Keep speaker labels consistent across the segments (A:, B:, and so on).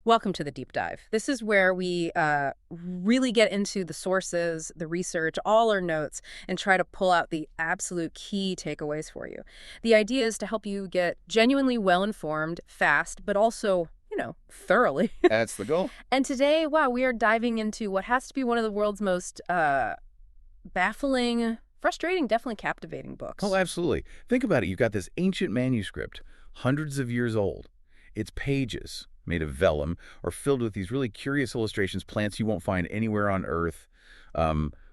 A: Welcome to the deep dive. This is where we really get into the sources, the research, all our notes, and try to pull out the absolute key takeaways for you. The idea is to help you get genuinely well-informed, fast, but also, thoroughly.
B: That's the goal.
A: And today, wow, we are diving into what has to be one of the world's most baffling, frustrating, definitely captivating books.
B: Oh, absolutely. Think about it. You've got this ancient manuscript, hundreds of years old. Its pages, made of vellum, are filled with these really curious illustrations, plants you won't find anywhere on Earth,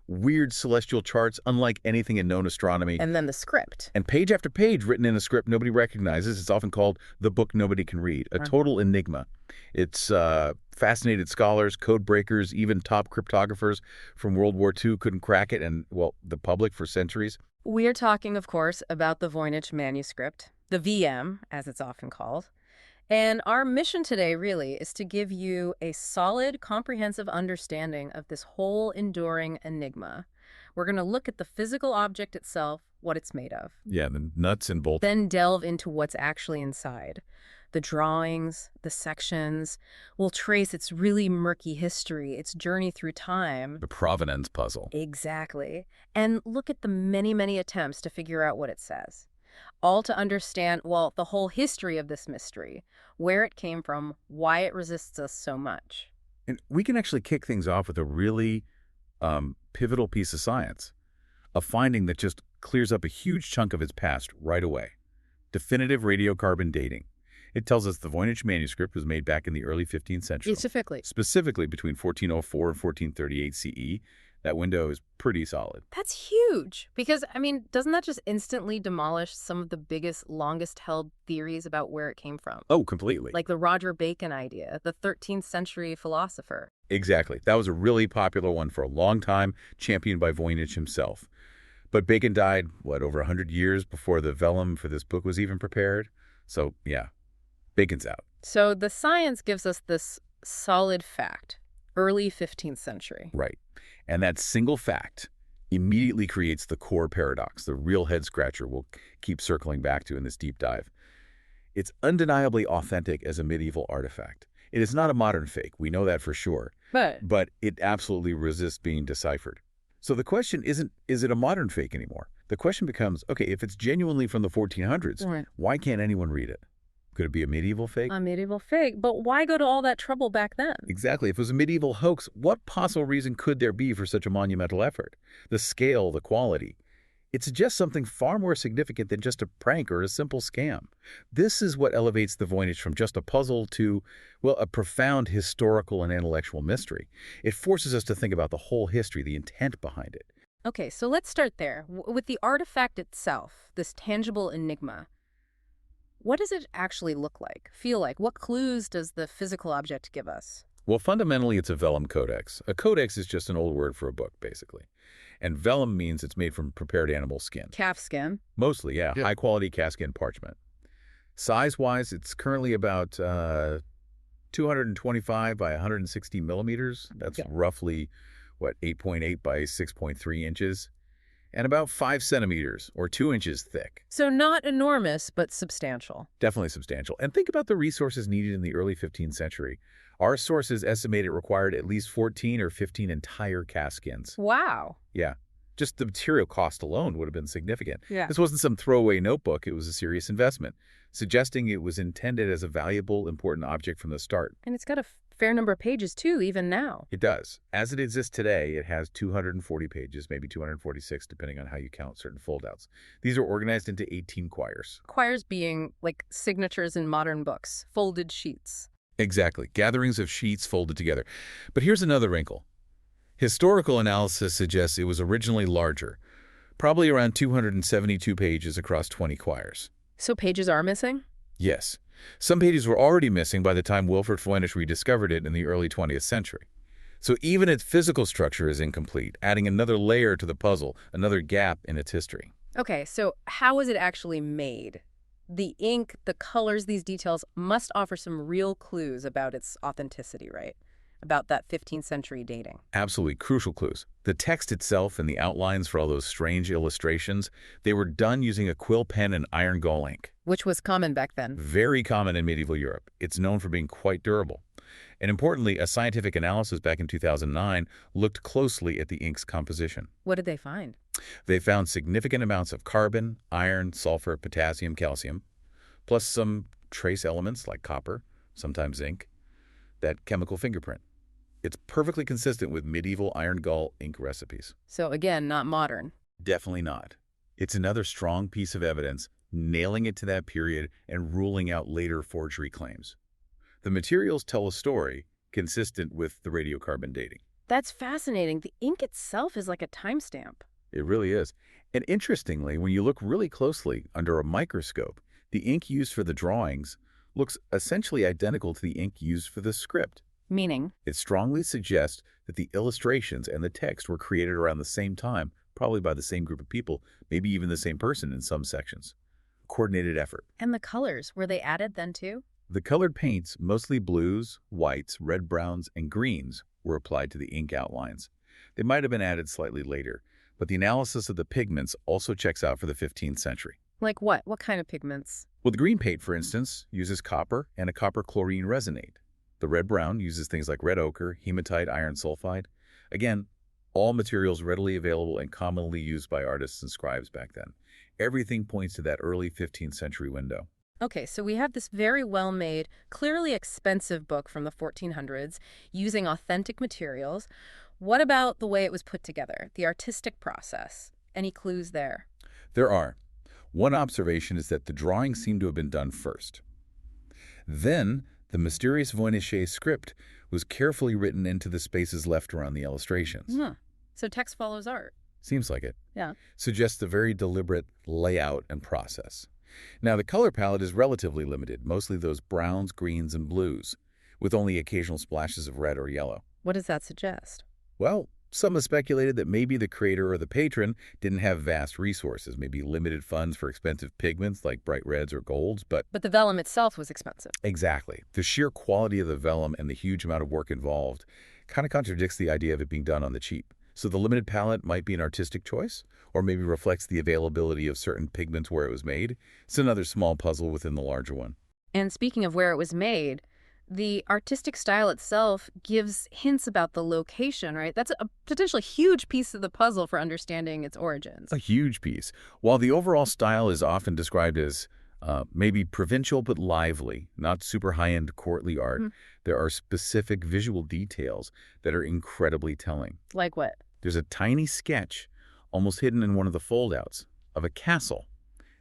B: weird celestial charts unlike anything in known astronomy.
A: And then the script.
B: And page after page written in a script nobody recognizes. It's often called the book nobody can read, a total enigma. It's fascinated scholars, code breakers, even top cryptographers from World War II couldn't crack it, and, well, the public for centuries.
A: We are talking, of course, about the Voynich Manuscript, the VM, as it's often called. And our mission today, really, is to give you a solid, comprehensive understanding of this whole enduring enigma. We're going to look at the physical object itself, what it's made of.
B: Yeah, the nuts and bolts.
A: Then delve into what's actually inside. The drawings, the sections. We'll trace its really murky history, its journey through time.
B: The provenance puzzle.
A: Exactly. And look at the many, many attempts to figure out what it says. All to understand, well, the whole history of this mystery, where it came from, why it resists us so much.
B: And we can actually kick things off with a really pivotal piece of science, a finding that just clears up a huge chunk of its past right away. Definitive radiocarbon dating. It tells us the Voynich Manuscript was made back in the early 15th century. Specifically between 1404 and 1438 CE. That window is pretty solid.
A: That's huge. Because, doesn't that just instantly demolish some of the biggest, longest-held theories about where it came from?
B: Oh, completely.
A: Like the Roger Bacon idea, the 13th century philosopher.
B: Exactly. That was a really popular one for a long time, championed by Voynich himself. But Bacon died, over 100 years before the vellum for this book was even prepared? So, yeah, Bacon's out.
A: So the science gives us this solid fact. Early 15th century.
B: Right. And that single fact immediately creates the core paradox, the real head-scratcher we'll keep circling back to in this deep dive. It's undeniably authentic as a medieval artifact. It is not a modern fake, we know that for sure. But it absolutely resists being deciphered. So the question isn't, is it a modern fake anymore? The question becomes, okay, if it's genuinely from the 1400s, why can't anyone read it? Could it be a medieval fake?
A: A medieval fake, but why go to all that trouble back then?
B: Exactly. If it was a medieval hoax, what possible reason could there be for such a monumental effort? The scale, the quality. It suggests something far more significant than just a prank or a simple scam. This is what elevates the Voynich from just a puzzle to, a profound historical and intellectual mystery. It forces us to think about the whole history, the intent behind it.
A: Okay, so let's start there. With the artifact itself, this tangible enigma, what does it actually look like, feel like? What clues does the physical object give us?
B: Well, fundamentally, it's a vellum codex. A codex is just an old word for a book, basically. And vellum means it's made from prepared animal skin.
A: Calf skin?
B: Mostly, yeah. High-quality calfskin parchment. Size-wise, it's currently about 225 by 160 millimeters. That's roughly, 8.8 by 6.3 inches. And about 5 centimeters, or 2 inches thick.
A: So not enormous, but substantial.
B: Definitely substantial. And think about the resources needed in the early 15th century. Our sources estimate it required at least 14 or 15 entire calfskins.
A: Wow.
B: Yeah. Just the material cost alone would have been significant.
A: Yeah.
B: This wasn't some throwaway notebook. It was a serious investment, suggesting it was intended as a valuable, important object from the start.
A: And it's got a fair number of pages, too, even now.
B: It does. As it exists today, it has 240 pages, maybe 246, depending on how you count certain foldouts. These are organized into 18 quires.
A: Quires being like signatures in modern books, folded sheets.
B: Exactly. Gatherings of sheets folded together. But here's another wrinkle. Historical analysis suggests it was originally larger, probably around 272 pages across 20 quires.
A: So pages are missing?
B: Yes. Some pages were already missing by the time Wilfrid Voynich rediscovered it in the early 20th century. So even its physical structure is incomplete, adding another layer to the puzzle, another gap in its history.
A: Okay, so how is it actually made? The ink, the colors, these details must offer some real clues about its authenticity, right? About that 15th century dating.
B: Absolutely crucial clues. The text itself and the outlines for all those strange illustrations, they were done using a quill pen and iron gall ink.
A: Which was common back then.
B: Very common in medieval Europe. It's known for being quite durable. And importantly, a scientific analysis back in 2009 looked closely at the ink's composition.
A: What did they find?
B: They found significant amounts of carbon, iron, sulfur, potassium, calcium, plus some trace elements like copper, sometimes zinc, that chemical fingerprint. It's perfectly consistent with medieval iron gall ink recipes.
A: So again, not modern.
B: Definitely not. It's another strong piece of evidence, nailing it to that period and ruling out later forgery claims. The materials tell a story consistent with the radiocarbon dating.
A: That's fascinating. The ink itself is like a timestamp.
B: It really is. And interestingly, when you look really closely under a microscope, the ink used for the drawings looks essentially identical to the ink used for the script.
A: Meaning?
B: It strongly suggests that the illustrations and the text were created around the same time, probably by the same group of people, maybe even the same person in some sections. Coordinated effort.
A: And the colors, were they added then too?
B: The colored paints, mostly blues, whites, red browns, and greens, were applied to the ink outlines. They might have been added slightly later, but the analysis of the pigments also checks out for the 15th century.
A: Like what? What kind of pigments?
B: Well, the green paint, for instance, uses copper and a copper chlorine resonate. The red-brown uses things like red ochre, hematite, iron sulfide. Again, all materials readily available and commonly used by artists and scribes back then. Everything points to that early 15th century window.
A: Okay, so we have this very well-made, clearly expensive book from the 1400s using authentic materials. What about the way it was put together, the artistic process? Any clues there?
B: There are. One observation is that the drawings seem to have been done first. Then, the mysterious Voynich script was carefully written into the spaces left around the illustrations.
A: Huh. So text follows art.
B: Seems like it.
A: Yeah.
B: Suggests a very deliberate layout and process. Now, the color palette is relatively limited, mostly those browns, greens, and blues, with only occasional splashes of red or yellow.
A: What does that suggest?
B: Well, some have speculated that maybe the creator or the patron didn't have vast resources, maybe limited funds for expensive pigments like bright reds or golds, but...
A: But the vellum itself was expensive.
B: Exactly. The sheer quality of the vellum and the huge amount of work involved kind of contradicts the idea of it being done on the cheap. So the limited palette might be an artistic choice, or maybe reflects the availability of certain pigments where it was made. It's another small puzzle within the larger one.
A: And speaking of where it was made, the artistic style itself gives hints about the location, right? That's a potentially huge piece of the puzzle for understanding its origins.
B: A huge piece. While the overall style is often described as maybe provincial but lively, not super high-end courtly art, there are specific visual details that are incredibly telling.
A: Like what?
B: There's a tiny sketch, almost hidden in one of the foldouts, of a castle.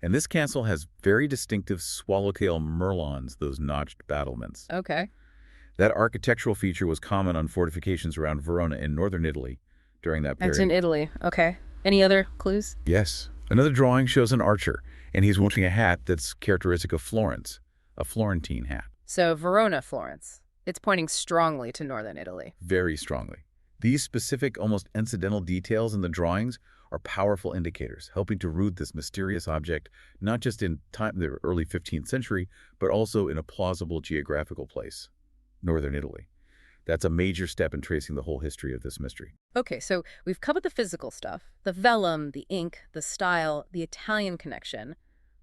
B: And this castle has very distinctive swallowtail merlons, those notched battlements.
A: Okay.
B: That architectural feature was common on fortifications around Verona in northern Italy during that period.
A: That's in Italy. Okay. Any other clues?
B: Yes. Another drawing shows an archer, and he's wearing a hat that's characteristic of Florence, a Florentine hat.
A: So Verona, Florence. It's pointing strongly to northern Italy.
B: Very strongly. These specific, almost incidental details in the drawings are powerful indicators, helping to root this mysterious object not just in the early 15th century, but also in a plausible geographical place, northern Italy. That's a major step in tracing the whole history of this mystery.
A: Okay, so we've covered the physical stuff, the vellum, the ink, the style, the Italian connection.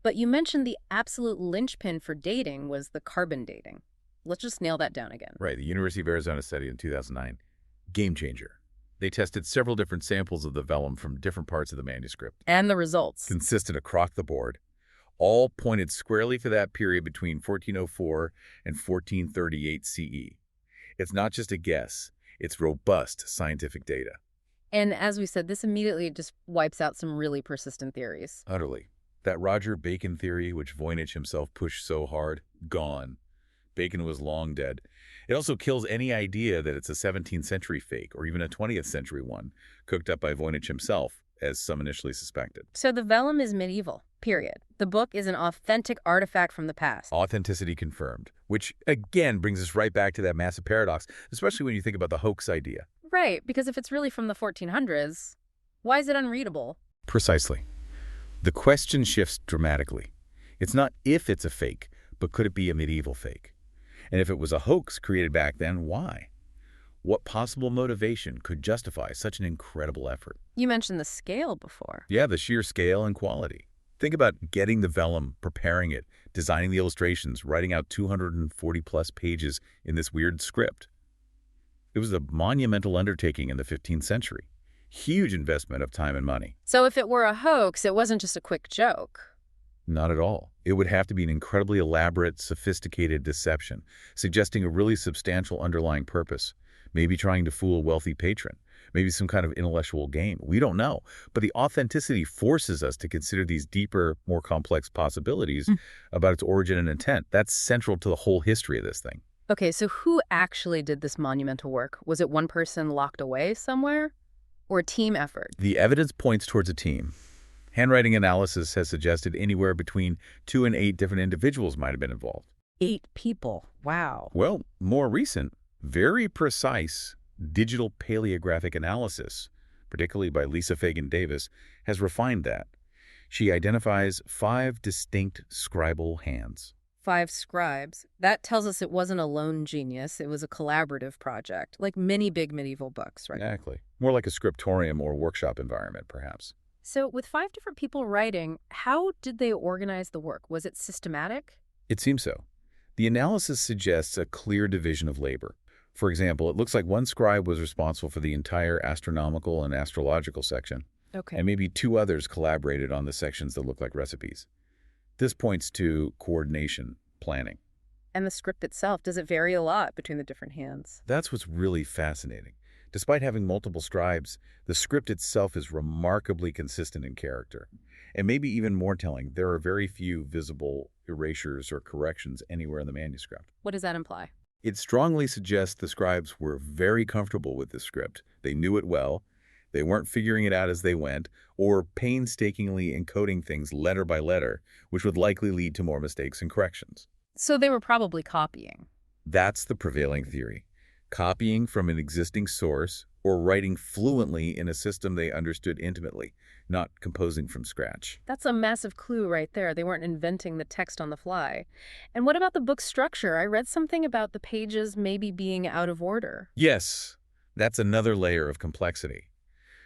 A: But you mentioned the absolute linchpin for dating was the carbon dating. Let's just nail that down again.
B: Right, the University of Arizona study in 2009. Game changer. They tested several different samples of the vellum from different parts of the manuscript.
A: And the results.
B: Consistent across the board. All pointed squarely to that period between 1404 and 1438 CE. It's not just a guess. It's robust scientific data.
A: And as we said, this immediately just wipes out some really persistent theories.
B: Utterly. That Roger Bacon theory, which Voynich himself pushed so hard, gone. Bacon was long dead. It also kills any idea that it's a 17th century fake or even a 20th century one, cooked up by Voynich himself, as some initially suspected.
A: So the vellum is medieval, period. The book is an authentic artifact from the past.
B: Authenticity confirmed, which again brings us right back to that massive paradox, especially when you think about the hoax idea.
A: Right, because if it's really from the 1400s, why is it unreadable?
B: Precisely. The question shifts dramatically. It's not if it's a fake, but could it be a medieval fake? And if it was a hoax created back then, why? What possible motivation could justify such an incredible effort?
A: You mentioned the scale before.
B: Yeah, the sheer scale and quality. Think about getting the vellum, preparing it, designing the illustrations, writing out 240-plus pages in this weird script. It was a monumental undertaking in the 15th century. Huge investment of time and money.
A: So if it were a hoax, it wasn't just a quick joke.
B: Not at all. It would have to be an incredibly elaborate, sophisticated deception, suggesting a really substantial underlying purpose, maybe trying to fool a wealthy patron, maybe some kind of intellectual game. We don't know. But the authenticity forces us to consider these deeper, more complex possibilities about its origin and intent. That's central to the whole history of this thing.
A: Okay, so who actually did this monumental work? Was it one person locked away somewhere? Or a team effort?
B: The evidence points towards a team. Handwriting analysis has suggested anywhere between 2 and 8 different individuals might have been involved.
A: 8 people. Wow.
B: Well, more recent, very precise digital paleographic analysis, particularly by Lisa Fagan Davis, has refined that. She identifies 5 distinct scribal hands.
A: 5 scribes. That tells us it wasn't a lone genius. It was a collaborative project, like many big medieval books, right?
B: Exactly. More like a scriptorium or workshop environment, perhaps.
A: So with 5 different people writing, how did they organize the work? Was it systematic?
B: It seems so. The analysis suggests a clear division of labor. For example, it looks like one scribe was responsible for the entire astronomical and astrological section,
A: Okay.
B: and maybe 2 others collaborated on the sections that look like recipes. This points to coordination, planning.
A: And the script itself, does it vary a lot between the different hands?
B: That's what's really fascinating. Despite having multiple scribes, the script itself is remarkably consistent in character. And maybe even more telling, there are very few visible erasures or corrections anywhere in the manuscript.
A: What does that imply?
B: It strongly suggests the scribes were very comfortable with the script. They knew it well. They weren't figuring it out as they went, or painstakingly encoding things letter by letter, which would likely lead to more mistakes and corrections.
A: So they were probably copying.
B: That's the prevailing theory. Copying from an existing source or writing fluently in a system they understood intimately, not composing from scratch.
A: That's a massive clue right there. They weren't inventing the text on the fly. And what about the book's structure? I read something about the pages maybe being out of order.
B: Yes, that's another layer of complexity.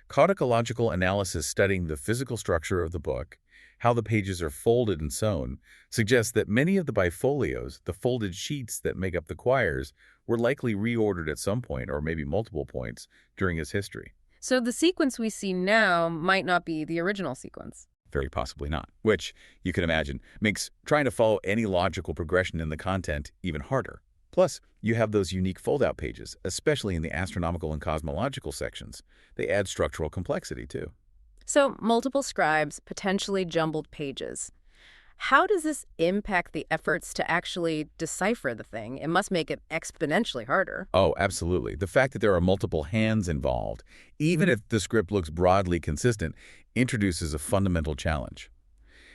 B: Codicological analysis studying the physical structure of the book, how the pages are folded and sewn, suggests that many of the bifolios, the folded sheets that make up the quires, were likely reordered at some point, or maybe multiple points, during his history.
A: So the sequence we see now might not be the original sequence.
B: Very possibly not. Which, you can imagine, makes trying to follow any logical progression in the content even harder. Plus, you have those unique fold-out pages, especially in the astronomical and cosmological sections. They add structural complexity, too.
A: So multiple scribes, potentially jumbled pages. How does this impact the efforts to actually decipher the thing? It must make it exponentially harder.
B: Oh, absolutely. The fact that there are multiple hands involved, even if the script looks broadly consistent, introduces a fundamental challenge.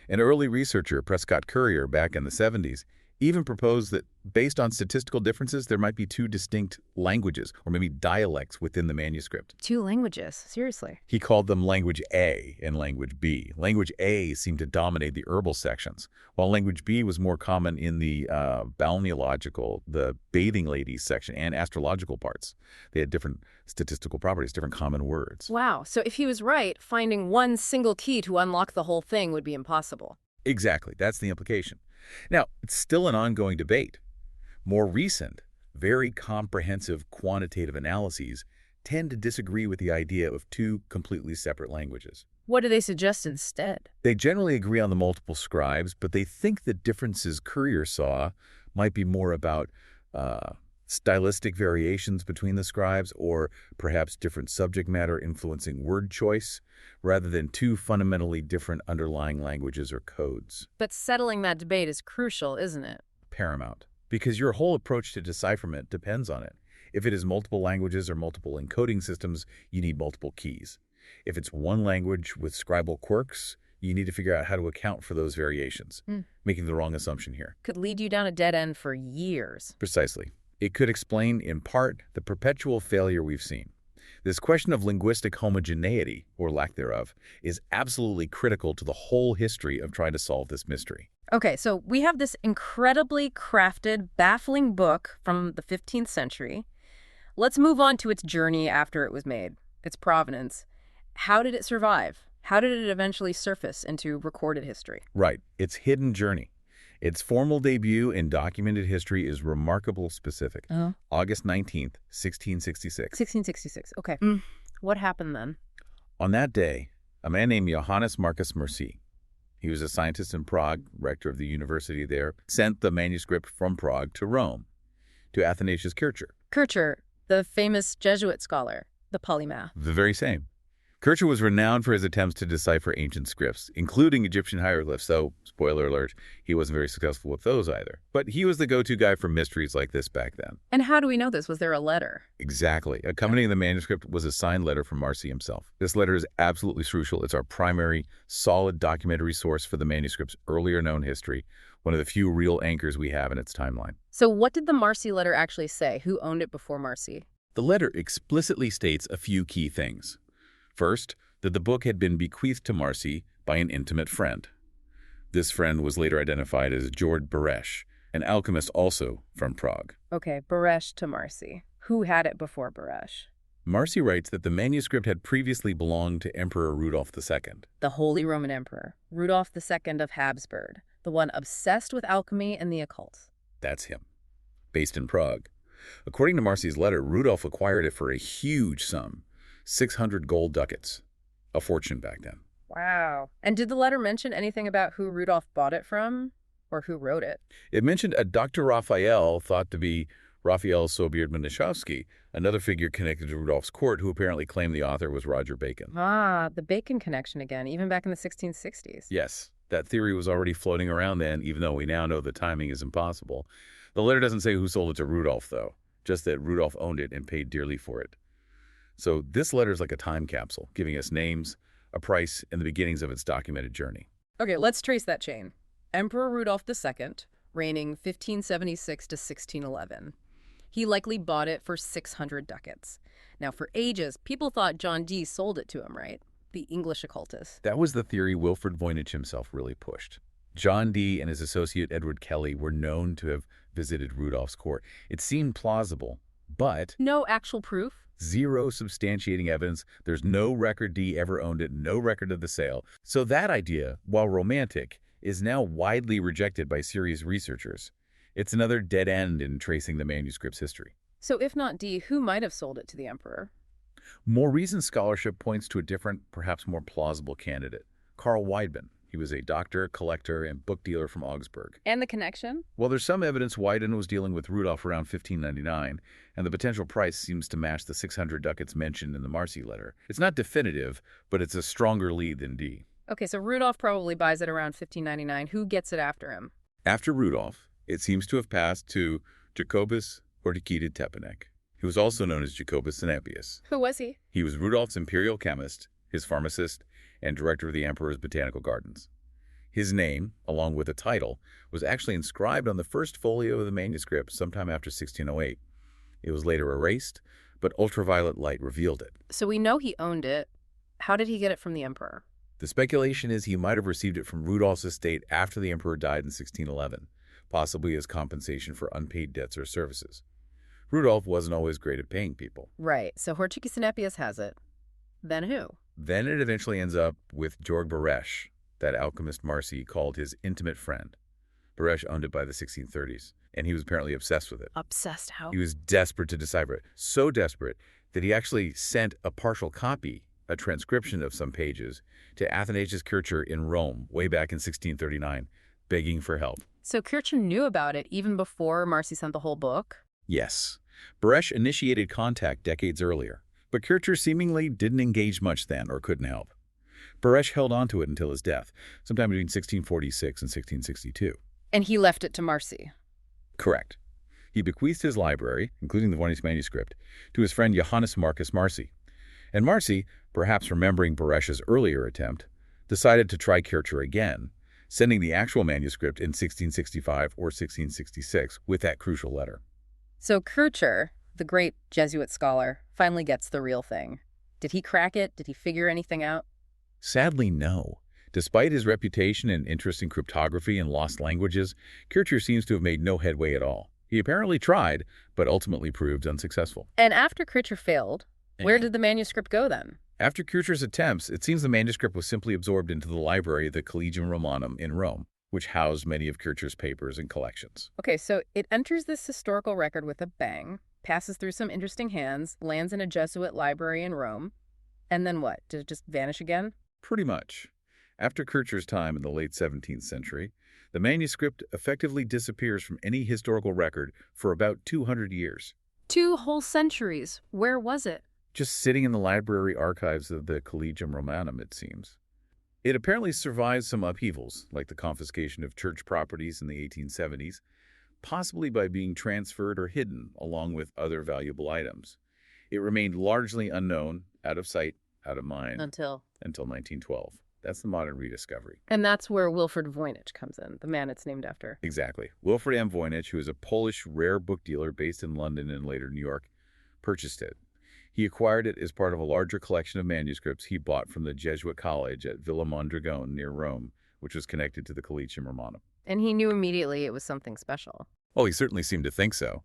B: An early researcher, Prescott Currier, back in the 70s, even proposed that based on statistical differences, there might be 2 distinct languages, or maybe dialects, within the manuscript.
A: 2 languages, seriously.
B: He called them language A and language B. Language A seemed to dominate the herbal sections, while language B was more common in the balneological, the bathing ladies section, and astrological parts. They had different statistical properties, different common words.
A: Wow, so if he was right, finding one single key to unlock the whole thing would be impossible.
B: Exactly, that's the implication. Now, it's still an ongoing debate. More recent, very comprehensive quantitative analyses tend to disagree with the idea of 2 completely separate languages.
A: What do they suggest instead?
B: They generally agree on the multiple scribes, but they think the differences Currier saw might be more about stylistic variations between the scribes, or perhaps different subject matter influencing word choice, rather than 2 fundamentally different underlying languages or codes.
A: But settling that debate is crucial, isn't it?
B: Paramount, because your whole approach to decipherment depends on it. If it is multiple languages or multiple encoding systems, you need multiple keys. If it's one language with scribal quirks, you need to figure out how to account for those variations. Making the wrong assumption here.
A: Could lead you down a dead end for years.
B: Precisely. It could explain, in part, the perpetual failure we've seen. This question of linguistic homogeneity, or lack thereof, is absolutely critical to the whole history of trying to solve this mystery.
A: Okay, so we have this incredibly crafted, baffling book from the 15th century. Let's move on to its journey after it was made, its provenance. How did it survive? How did it eventually surface into recorded history?
B: Right. Its hidden journey. Its formal debut in documented history is remarkably specific.
A: Oh.
B: August 19th, 1666.
A: 1666. Okay. What happened then?
B: On that day, a man named Johannes Marcus Mercy, he was a scientist in Prague, rector of the university there, sent the manuscript from Prague to Rome, to Athanasius Kircher.
A: Kircher, the famous Jesuit scholar, the polymath.
B: The very same. Kircher was renowned for his attempts to decipher ancient scripts, including Egyptian hieroglyphs, though, spoiler alert, he wasn't very successful with those either. But he was the go-to guy for mysteries like this back then.
A: And how do we know this? Was there a letter?
B: Exactly. Accompanying the manuscript was a signed letter from Marcy himself. This letter is absolutely crucial. It's our primary, solid documentary source for the manuscript's earlier known history, one of the few real anchors we have in its timeline.
A: So what did the Marcy letter actually say? Who owned it before Marcy?
B: The letter explicitly states a few key things. First, that the book had been bequeathed to Marcy by an intimate friend. This friend was later identified as George Beresch, an alchemist also from Prague.
A: Okay, Beresch to Marcy. Who had it before Beresch?
B: Marcy writes that the manuscript had previously belonged to Emperor Rudolf II.
A: The Holy Roman Emperor, Rudolf II of Habsburg, the one obsessed with alchemy and the occult.
B: That's him. Based in Prague. According to Marcy's letter, Rudolf acquired it for a huge sum, 600 gold ducats, a fortune back then.
A: Wow. And did the letter mention anything about who Rudolf bought it from or who wrote it?
B: It mentioned a Dr. Raphael, thought to be Raphael Sobierd-Manischewski, another figure connected to Rudolph's court, who apparently claimed the author was Roger Bacon.
A: Ah, the Bacon connection again, even back in the 1660s.
B: Yes, that theory was already floating around then, even though we now know the timing is impossible. The letter doesn't say who sold it to Rudolph, though, just that Rudolph owned it and paid dearly for it. So this letter is like a time capsule, giving us names, a price, and the beginnings of its documented journey.
A: Okay, let's trace that chain. Emperor Rudolph II, reigning 1576 to 1611. He likely bought it for 600 ducats. Now, for ages, people thought John Dee sold it to him, right? The English occultist.
B: That was the theory Wilfred Voynich himself really pushed. John Dee and his associate Edward Kelly were known to have visited Rudolph's court. It seemed plausible, but
A: No actual proof?
B: zero substantiating evidence. There's no record Dee ever owned it, no record of the sale. So that idea, while romantic, is now widely rejected by serious researchers. It's another dead end in tracing the manuscript's history.
A: So if not Dee, who might have sold it to the emperor?
B: More recent scholarship points to a different, perhaps more plausible candidate, Carl Weidmann. He was a doctor, collector, and book dealer from Augsburg.
A: And the connection?
B: Well, there's some evidence Weidmann was dealing with Rudolph around 1599, and the potential price seems to match the 600 ducats mentioned in the Marcy letter. It's not definitive, but it's a stronger lead than Dee.
A: Okay, so Rudolph probably buys it around 1599. Who gets it after him?
B: After Rudolph, it seems to have passed to Jacobus Ortikida Tepanek, who was also known as Jacobus Sinapius.
A: Who was he?
B: He was Rudolph's imperial chemist, his pharmacist, and director of the emperor's botanical gardens. His name, along with a title, was actually inscribed on the first folio of the manuscript sometime after 1608. It was later erased, but ultraviolet light revealed it.
A: So we know he owned it. How did he get it from the emperor?
B: The speculation is he might have received it from Rudolph's estate after the emperor died in 1611, possibly as compensation for unpaid debts or services. Rudolph wasn't always great at paying people.
A: Right, so Ortikida Sinapius has it. Then who?
B: Then it eventually ends up with George Beresch, that alchemist Marcy called his intimate friend. Beresch owned it by the 1630s, and he was apparently obsessed with it.
A: Obsessed how?
B: He was desperate to decipher it, so desperate that he actually sent a partial copy, a transcription of some pages, to Athanasius Kircher in Rome way back in 1639, begging for help.
A: So Kircher knew about it even before Marcy sent the whole book?
B: Yes. Beresch initiated contact decades earlier, but Kircher seemingly didn't engage much then or couldn't help. Beresch held on to it until his death, sometime between 1646 and 1662.
A: And he left it to Marcy?
B: Correct. He bequeathed his library, including the Voynich Manuscript, to his friend Johannes Marcus Marcy. And Marcy, perhaps remembering Beresch's earlier attempt, decided to try Kircher again, sending the actual manuscript in 1665 or 1666 with that crucial letter.
A: So Kircher, the great Jesuit scholar, finally gets the real thing. Did he crack it? Did he figure anything out?
B: Sadly, no. Despite his reputation and interest in cryptography and lost languages, Kircher seems to have made no headway at all. He apparently tried, but ultimately proved unsuccessful.
A: And after Kircher failed, where did the manuscript go then?
B: After Kircher's attempts, it seems the manuscript was simply absorbed into the library of the Collegium Romanum in Rome. which housed many of Kircher's papers and collections.
A: Okay, so it enters this historical record with a bang, passes through some interesting hands, lands in a Jesuit library in Rome, and then what? Did it just vanish again?
B: Pretty much. After Kircher's time in the late 17th century, the manuscript effectively disappears from any historical record for about 200 years.
A: 2 whole centuries. Where was it?
B: Just sitting in the library archives of the Collegium Romanum, it seems. It apparently survived some upheavals, like the confiscation of church properties in the 1870s, possibly by being transferred or hidden along with other valuable items. It remained largely unknown, out of sight, out of mind, until 1912. That's the modern rediscovery.
A: And that's where Wilfred Voynich comes in, the man it's named after.
B: Exactly. Wilfred M. Voynich, who is a Polish rare book dealer based in London and later New York, purchased it. He acquired it as part of a larger collection of manuscripts he bought from the Jesuit college at Villa Mondragone near Rome, which was connected to the Collegium Romanum.
A: And he knew immediately it was something special.
B: Oh, he certainly seemed to think so.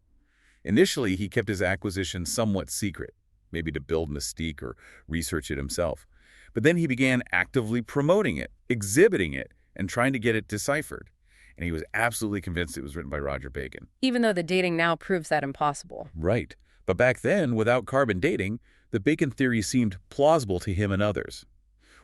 B: Initially, he kept his acquisition somewhat secret, maybe to build mystique or research it himself. But then he began actively promoting it, exhibiting it, and trying to get it deciphered. And he was absolutely convinced it was written by Roger Bacon.
A: Even though the dating now proves that impossible.
B: Right. But back then, without carbon dating, the Bacon theory seemed plausible to him and others.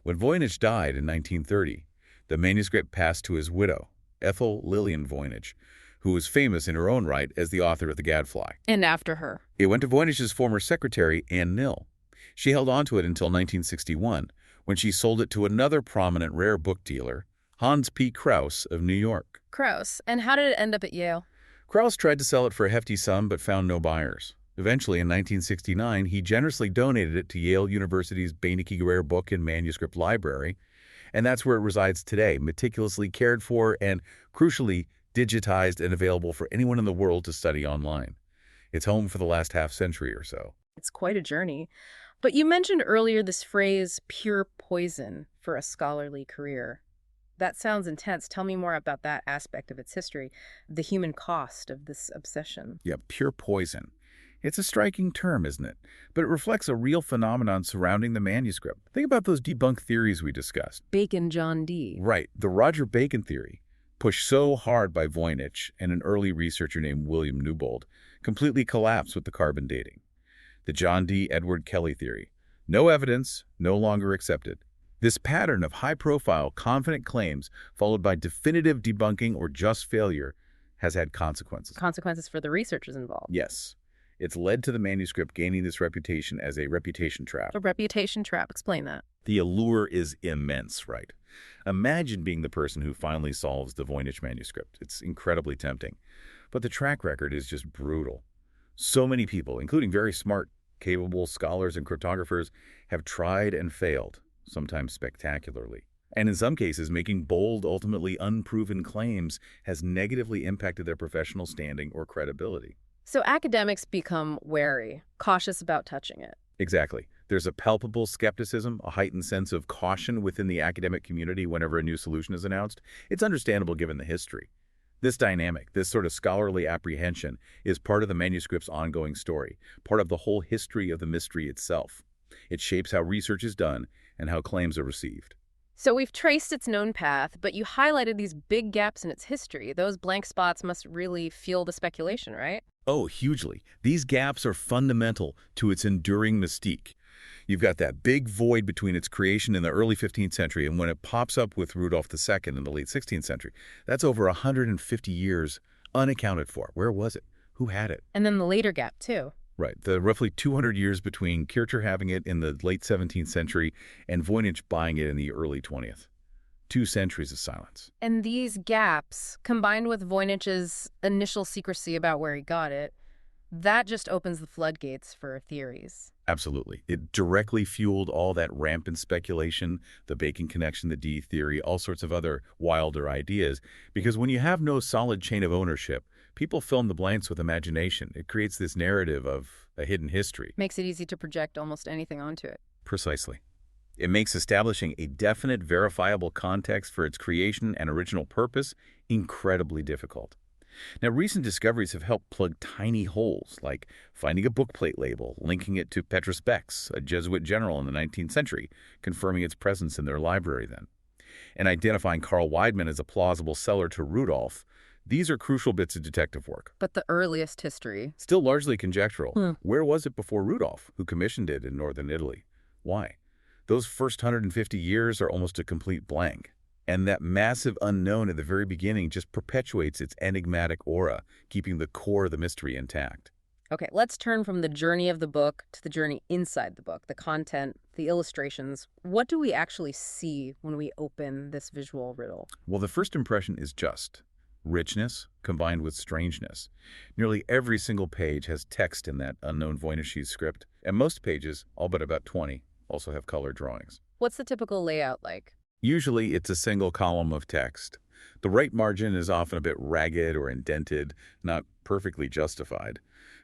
B: When Voynich died in 1930, the manuscript passed to his widow, Ethel Lillian Voynich, who was famous in her own right as the author of The Gadfly.
A: And after her.
B: It went to Voynich's former secretary, Anne Nill. She held on to it until 1961, when she sold it to another prominent rare book dealer, Hans P. Krauss of New York.
A: Krauss. And how did it end up at Yale?
B: Krauss tried to sell it for a hefty sum but found no buyers. Eventually, in 1969, he generously donated it to Yale University's Voynich Rare Book and Manuscript Library, and that's where it resides today, meticulously cared for and, crucially, digitized and available for anyone in the world to study online. It's home for the last half-century or so.
A: It's quite a journey. But you mentioned earlier this phrase, pure poison, for a scholarly career. That sounds intense. Tell me more about that aspect of its history, the human cost of this obsession.
B: Yeah, pure poison. It's a striking term, isn't it? But it reflects a real phenomenon surrounding the manuscript. Think about those debunked theories we discussed.
A: Bacon John D.
B: Right, the Roger Bacon theory, pushed so hard by Voynich and an early researcher named William Newbold, completely collapsed with the carbon dating. The John D. Edward Kelly theory. No evidence, no longer accepted. This pattern of high-profile, confident claims followed by definitive debunking or just failure has had consequences.
A: Consequences for the researchers involved.
B: Yes. It's led to the manuscript gaining this reputation as a reputation trap.
A: A reputation trap. Explain that.
B: The allure is immense, right? Imagine being the person who finally solves the Voynich manuscript. It's incredibly tempting. But the track record is just brutal. So many people, including very smart, capable scholars and cryptographers, have tried and failed, sometimes spectacularly. And in some cases, making bold, ultimately unproven claims has negatively impacted their professional standing or credibility.
A: So academics become wary, cautious about touching it.
B: Exactly. There's a palpable skepticism, a heightened sense of caution within the academic community whenever a new solution is announced. It's understandable given the history. This dynamic, this sort of scholarly apprehension, is part of the manuscript's ongoing story, part of the whole history of the mystery itself. It shapes how research is done and how claims are received.
A: So we've traced its known path, but you highlighted these big gaps in its history. Those blank spots must really fuel the speculation, right?
B: Oh, hugely. These gaps are fundamental to its enduring mystique. You've got that big void between its creation in the early 15th century and when it pops up with Rudolf II in the late 16th century. That's over 150 years unaccounted for. Where was it? Who had it?
A: And then the later gap, too.
B: Right, the roughly 200 years between Kircher having it in the late 17th century and Voynich buying it in the early 20th. 2 centuries of silence.
A: And these gaps, combined with Voynich's initial secrecy about where he got it, that just opens the floodgates for theories.
B: Absolutely. It directly fueled all that rampant speculation, the Bacon connection, the D theory, all sorts of other wilder ideas. Because when you have no solid chain of ownership, people fill in the blanks with imagination. It creates this narrative of a hidden history.
A: Makes it easy to project almost anything onto it.
B: Precisely. It makes establishing a definite, verifiable context for its creation and original purpose incredibly difficult. Now, recent discoveries have helped plug tiny holes, like finding a bookplate label, linking it to Petrus Beck's, a Jesuit general in the 19th century, confirming its presence in their library then. and identifying Carl Weidman as a plausible seller to Rudolph. These are crucial bits of detective work.
A: But the earliest history.
B: Still largely conjectural.
A: Hmm.
B: Where was it before Rudolph, who commissioned it in northern Italy? Why? Those first 150 years are almost a complete blank. And that massive unknown at the very beginning just perpetuates its enigmatic aura, keeping the core of the mystery intact.
A: Okay, let's turn from the journey of the book to the journey inside the book, the content, the illustrations. What do we actually see when we open this visual riddle?
B: Well, the first impression is just richness combined with strangeness. Nearly every single page has text in that unknown Voynich script, and most pages, all but about 20, also have color drawings.
A: What's the typical layout like?
B: Usually, it's a single column of text. The right margin is often a bit ragged or indented, not perfectly justified.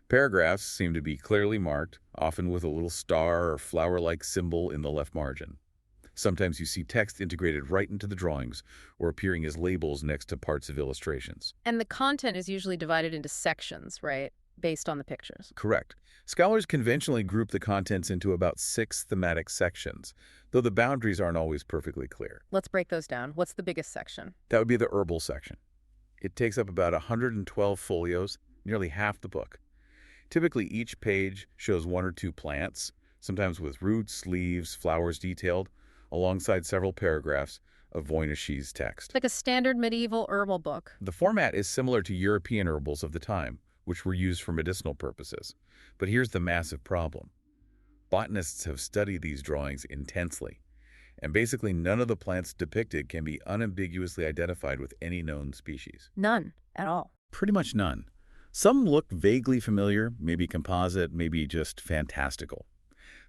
B: Paragraphs seem to be clearly marked, often with a little star or flower-like symbol in the left margin. Sometimes you see text integrated right into the drawings or appearing as labels next to parts of illustrations.
A: And the content is usually divided into sections, right? Based on the pictures.
B: Correct. Scholars conventionally group the contents into about 6 thematic sections, though the boundaries aren't always perfectly clear.
A: Let's break those down. What's the biggest section?
B: That would be the herbal section. It takes up about 112 folios, nearly half the book. Typically, each page shows 1 or 2 plants, sometimes with roots, leaves, flowers detailed, alongside several paragraphs of Voynich's text.
A: Like a standard medieval herbal book.
B: The format is similar to European herbals of the time, which were used for medicinal purposes. But here's the massive problem. Botanists have studied these drawings intensely, and basically none of the plants depicted can be unambiguously identified with any known species.
A: None at all.
B: Pretty much none. Some look vaguely familiar, maybe composite, maybe just fantastical.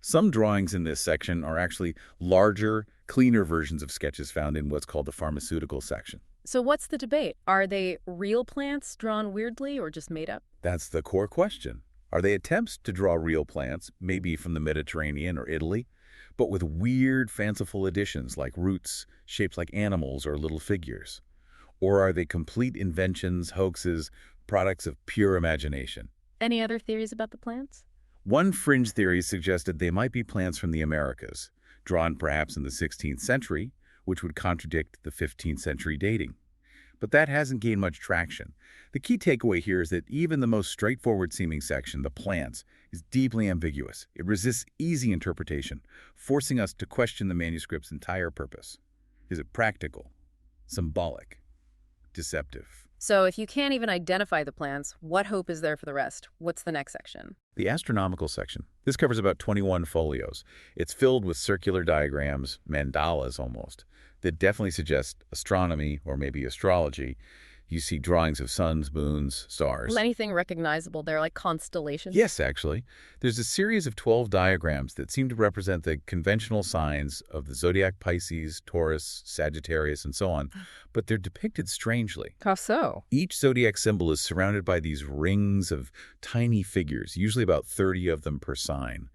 B: Some drawings in this section are actually larger, cleaner versions of sketches found in what's called the pharmaceutical section.
A: So what's the debate? Are they real plants drawn weirdly or just made up?
B: That's the core question. Are they attempts to draw real plants, maybe from the Mediterranean or Italy, but with weird, fanciful additions like roots, shaped like animals, or little figures? Or are they complete inventions, hoaxes, products of pure imagination?
A: Any other theories about the plants?
B: One fringe theory suggested they might be plants from the Americas, drawn perhaps in the 16th century, which would contradict the 15th century dating. But that hasn't gained much traction. The key takeaway here is that even the most straightforward-seeming section, the plants, is deeply ambiguous. It resists easy interpretation, forcing us to question the manuscript's entire purpose. Is it practical, symbolic, deceptive?
A: So if you can't even identify the plants, what hope is there for the rest? What's the next section?
B: The astronomical section. This covers about 21 folios. It's filled with circular diagrams, mandalas almost, that definitely suggest astronomy or maybe astrology. You see drawings of suns, moons, stars.
A: Well, anything recognizable there, like constellations?
B: Yes, actually. There's a series of 12 diagrams that seem to represent the conventional signs of the zodiac Pisces, Taurus, Sagittarius, and so on, but they're depicted strangely.
A: How so?
B: Each zodiac symbol is surrounded by these rings of tiny figures, usually about 30 of them per sign.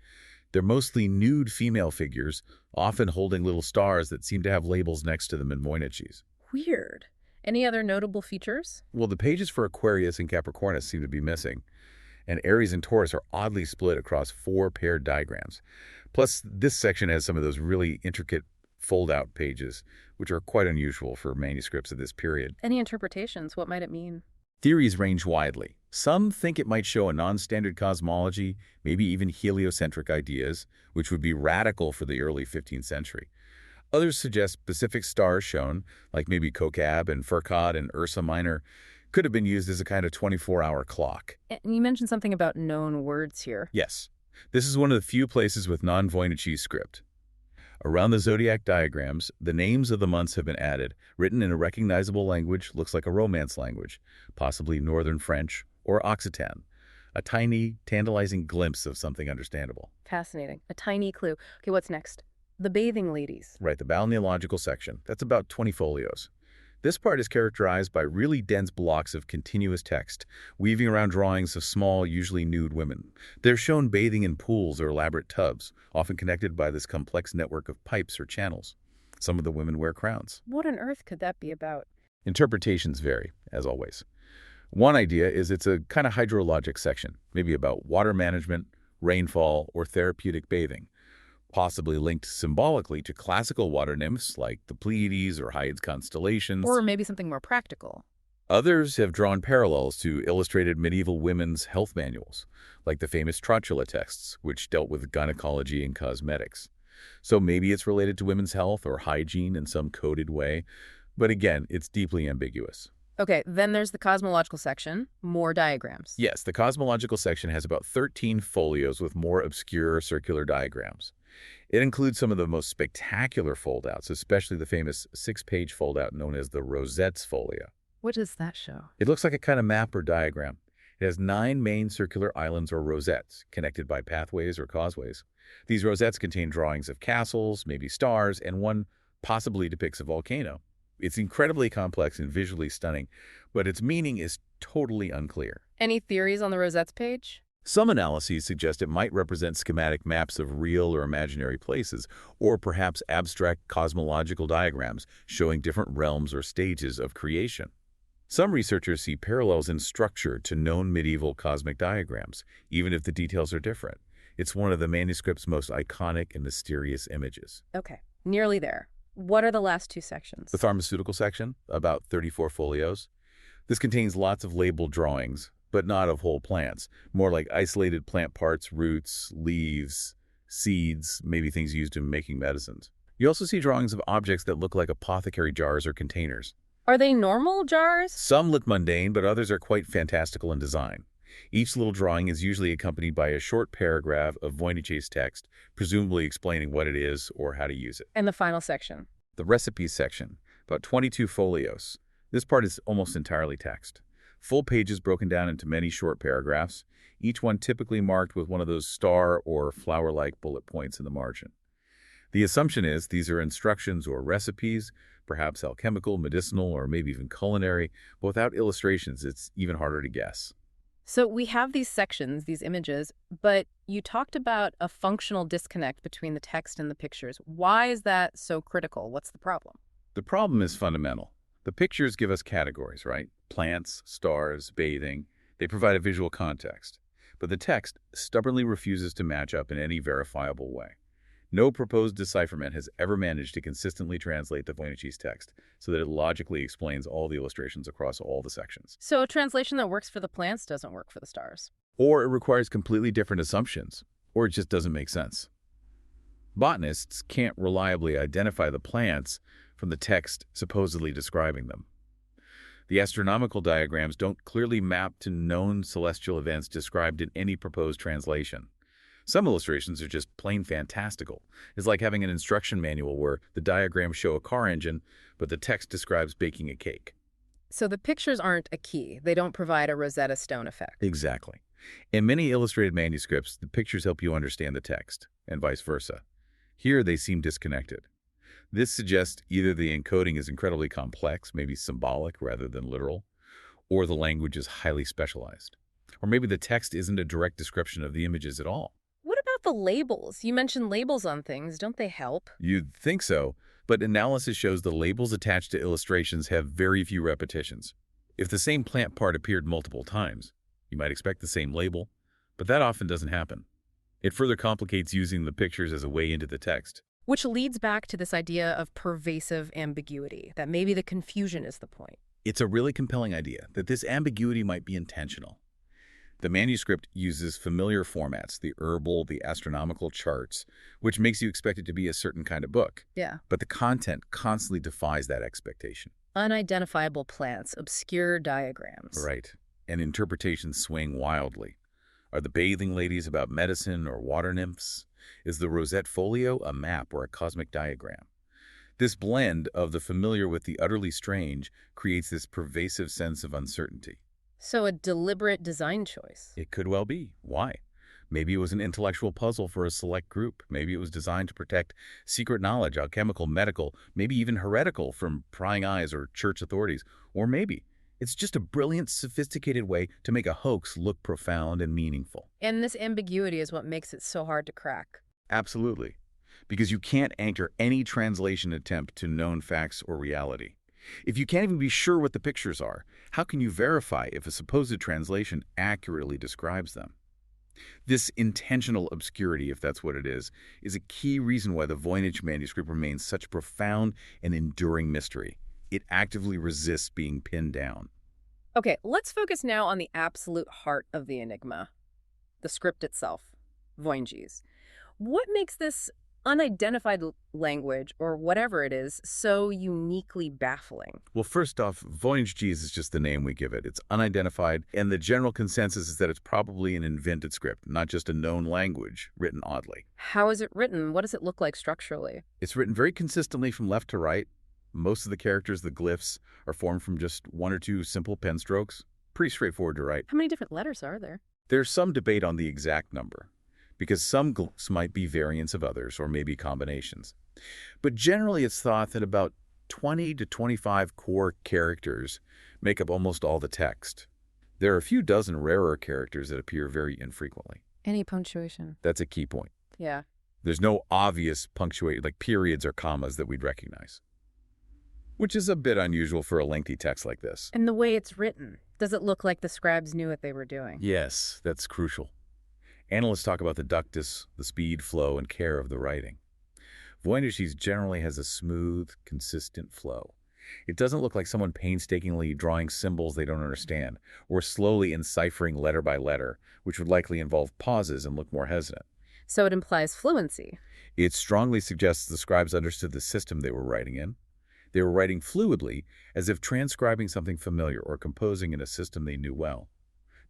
B: They're mostly nude female figures, often holding little stars that seem to have labels next to them in Voynich's.
A: Weird. Any other notable features?
B: Well, the pages for Aquarius and Capricornus seem to be missing, and Aries and Taurus are oddly split across 4 paired diagrams. Plus, this section has some of those really intricate fold-out pages, which are quite unusual for manuscripts of this period.
A: Any interpretations? What might it mean?
B: Theories range widely. Some think it might show a non-standard cosmology, maybe even heliocentric ideas, which would be radical for the early 15th century. Others suggest specific stars shown, like maybe Kokab and Furcad and Ursa Minor, could have been used as a kind of 24-hour clock.
A: And you mentioned something about known words here.
B: Yes, this is one of the few places with non-Voynich script. Around the zodiac diagrams, the names of the months have been added, written in a recognizable language, looks like a Romance language, possibly Northern French or Occitan. A tiny, tantalizing glimpse of something understandable.
A: Fascinating. A tiny clue. Okay, what's next? The bathing ladies.
B: Right, the balneological section. That's about 20 folios. This part is characterized by really dense blocks of continuous text, weaving around drawings of small, usually nude women. They're shown bathing in pools or elaborate tubs, often connected by this complex network of pipes or channels. Some of the women wear crowns.
A: What on earth could that be about?
B: Interpretations vary, as always. One idea is it's a kind of hydrologic section, maybe about water management, rainfall, or therapeutic bathing. possibly linked symbolically to classical water nymphs like the Pleiades or Hyades constellations.
A: Or maybe something more practical.
B: Others have drawn parallels to illustrated medieval women's health manuals, like the famous Trotula texts, which dealt with gynecology and cosmetics. So maybe it's related to women's health or hygiene in some coded way, but again, it's deeply ambiguous.
A: Okay, then there's the cosmological section, more diagrams.
B: Yes, the cosmological section has about 13 folios with more obscure circular diagrams. It includes some of the most spectacular foldouts, especially the famous 6-page foldout known as the Rosette's folio.
A: What does that show?
B: It looks like a kind of map or diagram. It has 9 main circular islands or rosettes, connected by pathways or causeways. These rosettes contain drawings of castles, maybe stars, and one possibly depicts a volcano. It's incredibly complex and visually stunning, but its meaning is totally unclear.
A: Any theories on the Rosette's page?
B: Some analyses suggest it might represent schematic maps of real or imaginary places, or perhaps abstract cosmological diagrams showing different realms or stages of creation. Some researchers see parallels in structure to known medieval cosmic diagrams, even if the details are different. It's one of the manuscript's most iconic and mysterious images.
A: Okay, nearly there. What are the last 2 sections?
B: The pharmaceutical section, about 34 folios. This contains lots of labeled drawings, but not of whole plants, more like isolated plant parts, roots, leaves, seeds, maybe things used in making medicines. You also see drawings of objects that look like apothecary jars or containers.
A: Are they normal jars?
B: Some look mundane, but others are quite fantastical in design. Each little drawing is usually accompanied by a short paragraph of Voynich's text, presumably explaining what it is or how to use it.
A: And the final section?
B: The recipes section, about 22 folios. This part is almost entirely text. Full pages broken down into many short paragraphs, each one typically marked with one of those star or flower-like bullet points in the margin. The assumption is these are instructions or recipes, perhaps alchemical, medicinal, or maybe even culinary, but without illustrations, it's even harder to guess.
A: So we have these sections, these images, but you talked about a functional disconnect between the text and the pictures. Why is that so critical? What's the problem?
B: The problem is fundamental. The pictures give us categories, right? Plants, stars, bathing. They provide a visual context. But the text stubbornly refuses to match up in any verifiable way. No proposed decipherment has ever managed to consistently translate the Voynich's text so that it logically explains all the illustrations across all the sections.
A: So a translation that works for the plants doesn't work for the stars.
B: Or it requires completely different assumptions, or it just doesn't make sense. Botanists can't reliably identify the plants from the text supposedly describing them. The astronomical diagrams don't clearly map to known celestial events described in any proposed translation. Some illustrations are just plain fantastical. It's like having an instruction manual where the diagrams show a car engine, but the text describes baking a cake.
A: So the pictures aren't a key. They don't provide a Rosetta Stone effect.
B: Exactly. In many illustrated manuscripts, the pictures help you understand the text, and vice versa. Here, they seem disconnected. This suggests either the encoding is incredibly complex, maybe symbolic rather than literal, or the language is highly specialized. Or maybe the text isn't a direct description of the images at all.
A: What about the labels? You mentioned labels on things. Don't they help?
B: You'd think so, but analysis shows the labels attached to illustrations have very few repetitions. If the same plant part appeared multiple times, you might expect the same label, but that often doesn't happen. It further complicates using the pictures as a way into the text.
A: Which leads back to this idea of pervasive ambiguity, that maybe the confusion is the point.
B: It's a really compelling idea that this ambiguity might be intentional. The manuscript uses familiar formats, the herbal, the astronomical charts, which makes you expect it to be a certain kind of book.
A: Yeah.
B: But the content constantly defies that expectation.
A: Unidentifiable plants, obscure diagrams.
B: Right. And interpretations swing wildly. Are the bathing ladies about medicine or water nymphs? Is the Rosette folio a map or a cosmic diagram? This blend of the familiar with the utterly strange creates this pervasive sense of uncertainty.
A: So a deliberate design choice.
B: It could well be. Why? Maybe it was an intellectual puzzle for a select group. Maybe it was designed to protect secret knowledge, alchemical, medical, maybe even heretical from prying eyes or church authorities. Or maybe it's just a brilliant, sophisticated way to make a hoax look profound and meaningful.
A: And this ambiguity is what makes it so hard to crack.
B: Absolutely. Because you can't anchor any translation attempt to known facts or reality. If you can't even be sure what the pictures are, how can you verify if a supposed translation accurately describes them? This intentional obscurity, if that's what it is a key reason why the Voynich manuscript remains such a profound and enduring mystery. It actively resists being pinned down.
A: Okay, let's focus now on the absolute heart of the Enigma, the script itself, Voynich's. What makes this unidentified language, or whatever it is, so uniquely baffling?
B: Well, first off, Voynich is just the name we give it. It's unidentified, and the general consensus is that it's probably an invented script, not just a known language written oddly.
A: How is it written? What does it look like structurally?
B: It's written very consistently from left to right. Most of the characters, the glyphs, are formed from just one or two simple pen strokes. Pretty straightforward to write.
A: How many different letters are there?
B: There's some debate on the exact number, because some glyphs might be variants of others or maybe combinations. But generally it's thought that about 20 to 25 core characters make up almost all the text. There are a few dozen rarer characters that appear very infrequently.
A: Any punctuation?
B: That's a key point.
A: Yeah.
B: There's no obvious punctuation, like periods or commas that we'd recognize, which is a bit unusual for a lengthy text like this.
A: And the way it's written, does it look like the scribes knew what they were doing?
B: Yes, that's crucial. Analysts talk about the ductus, the speed, flow, and care of the writing. Voynich generally has a smooth, consistent flow. It doesn't look like someone painstakingly drawing symbols they don't understand, or slowly enciphering letter by letter, which would likely involve pauses and look more hesitant.
A: So it implies fluency.
B: It strongly suggests the scribes understood the system they were writing in. They were writing fluidly, as if transcribing something familiar or composing in a system they knew well.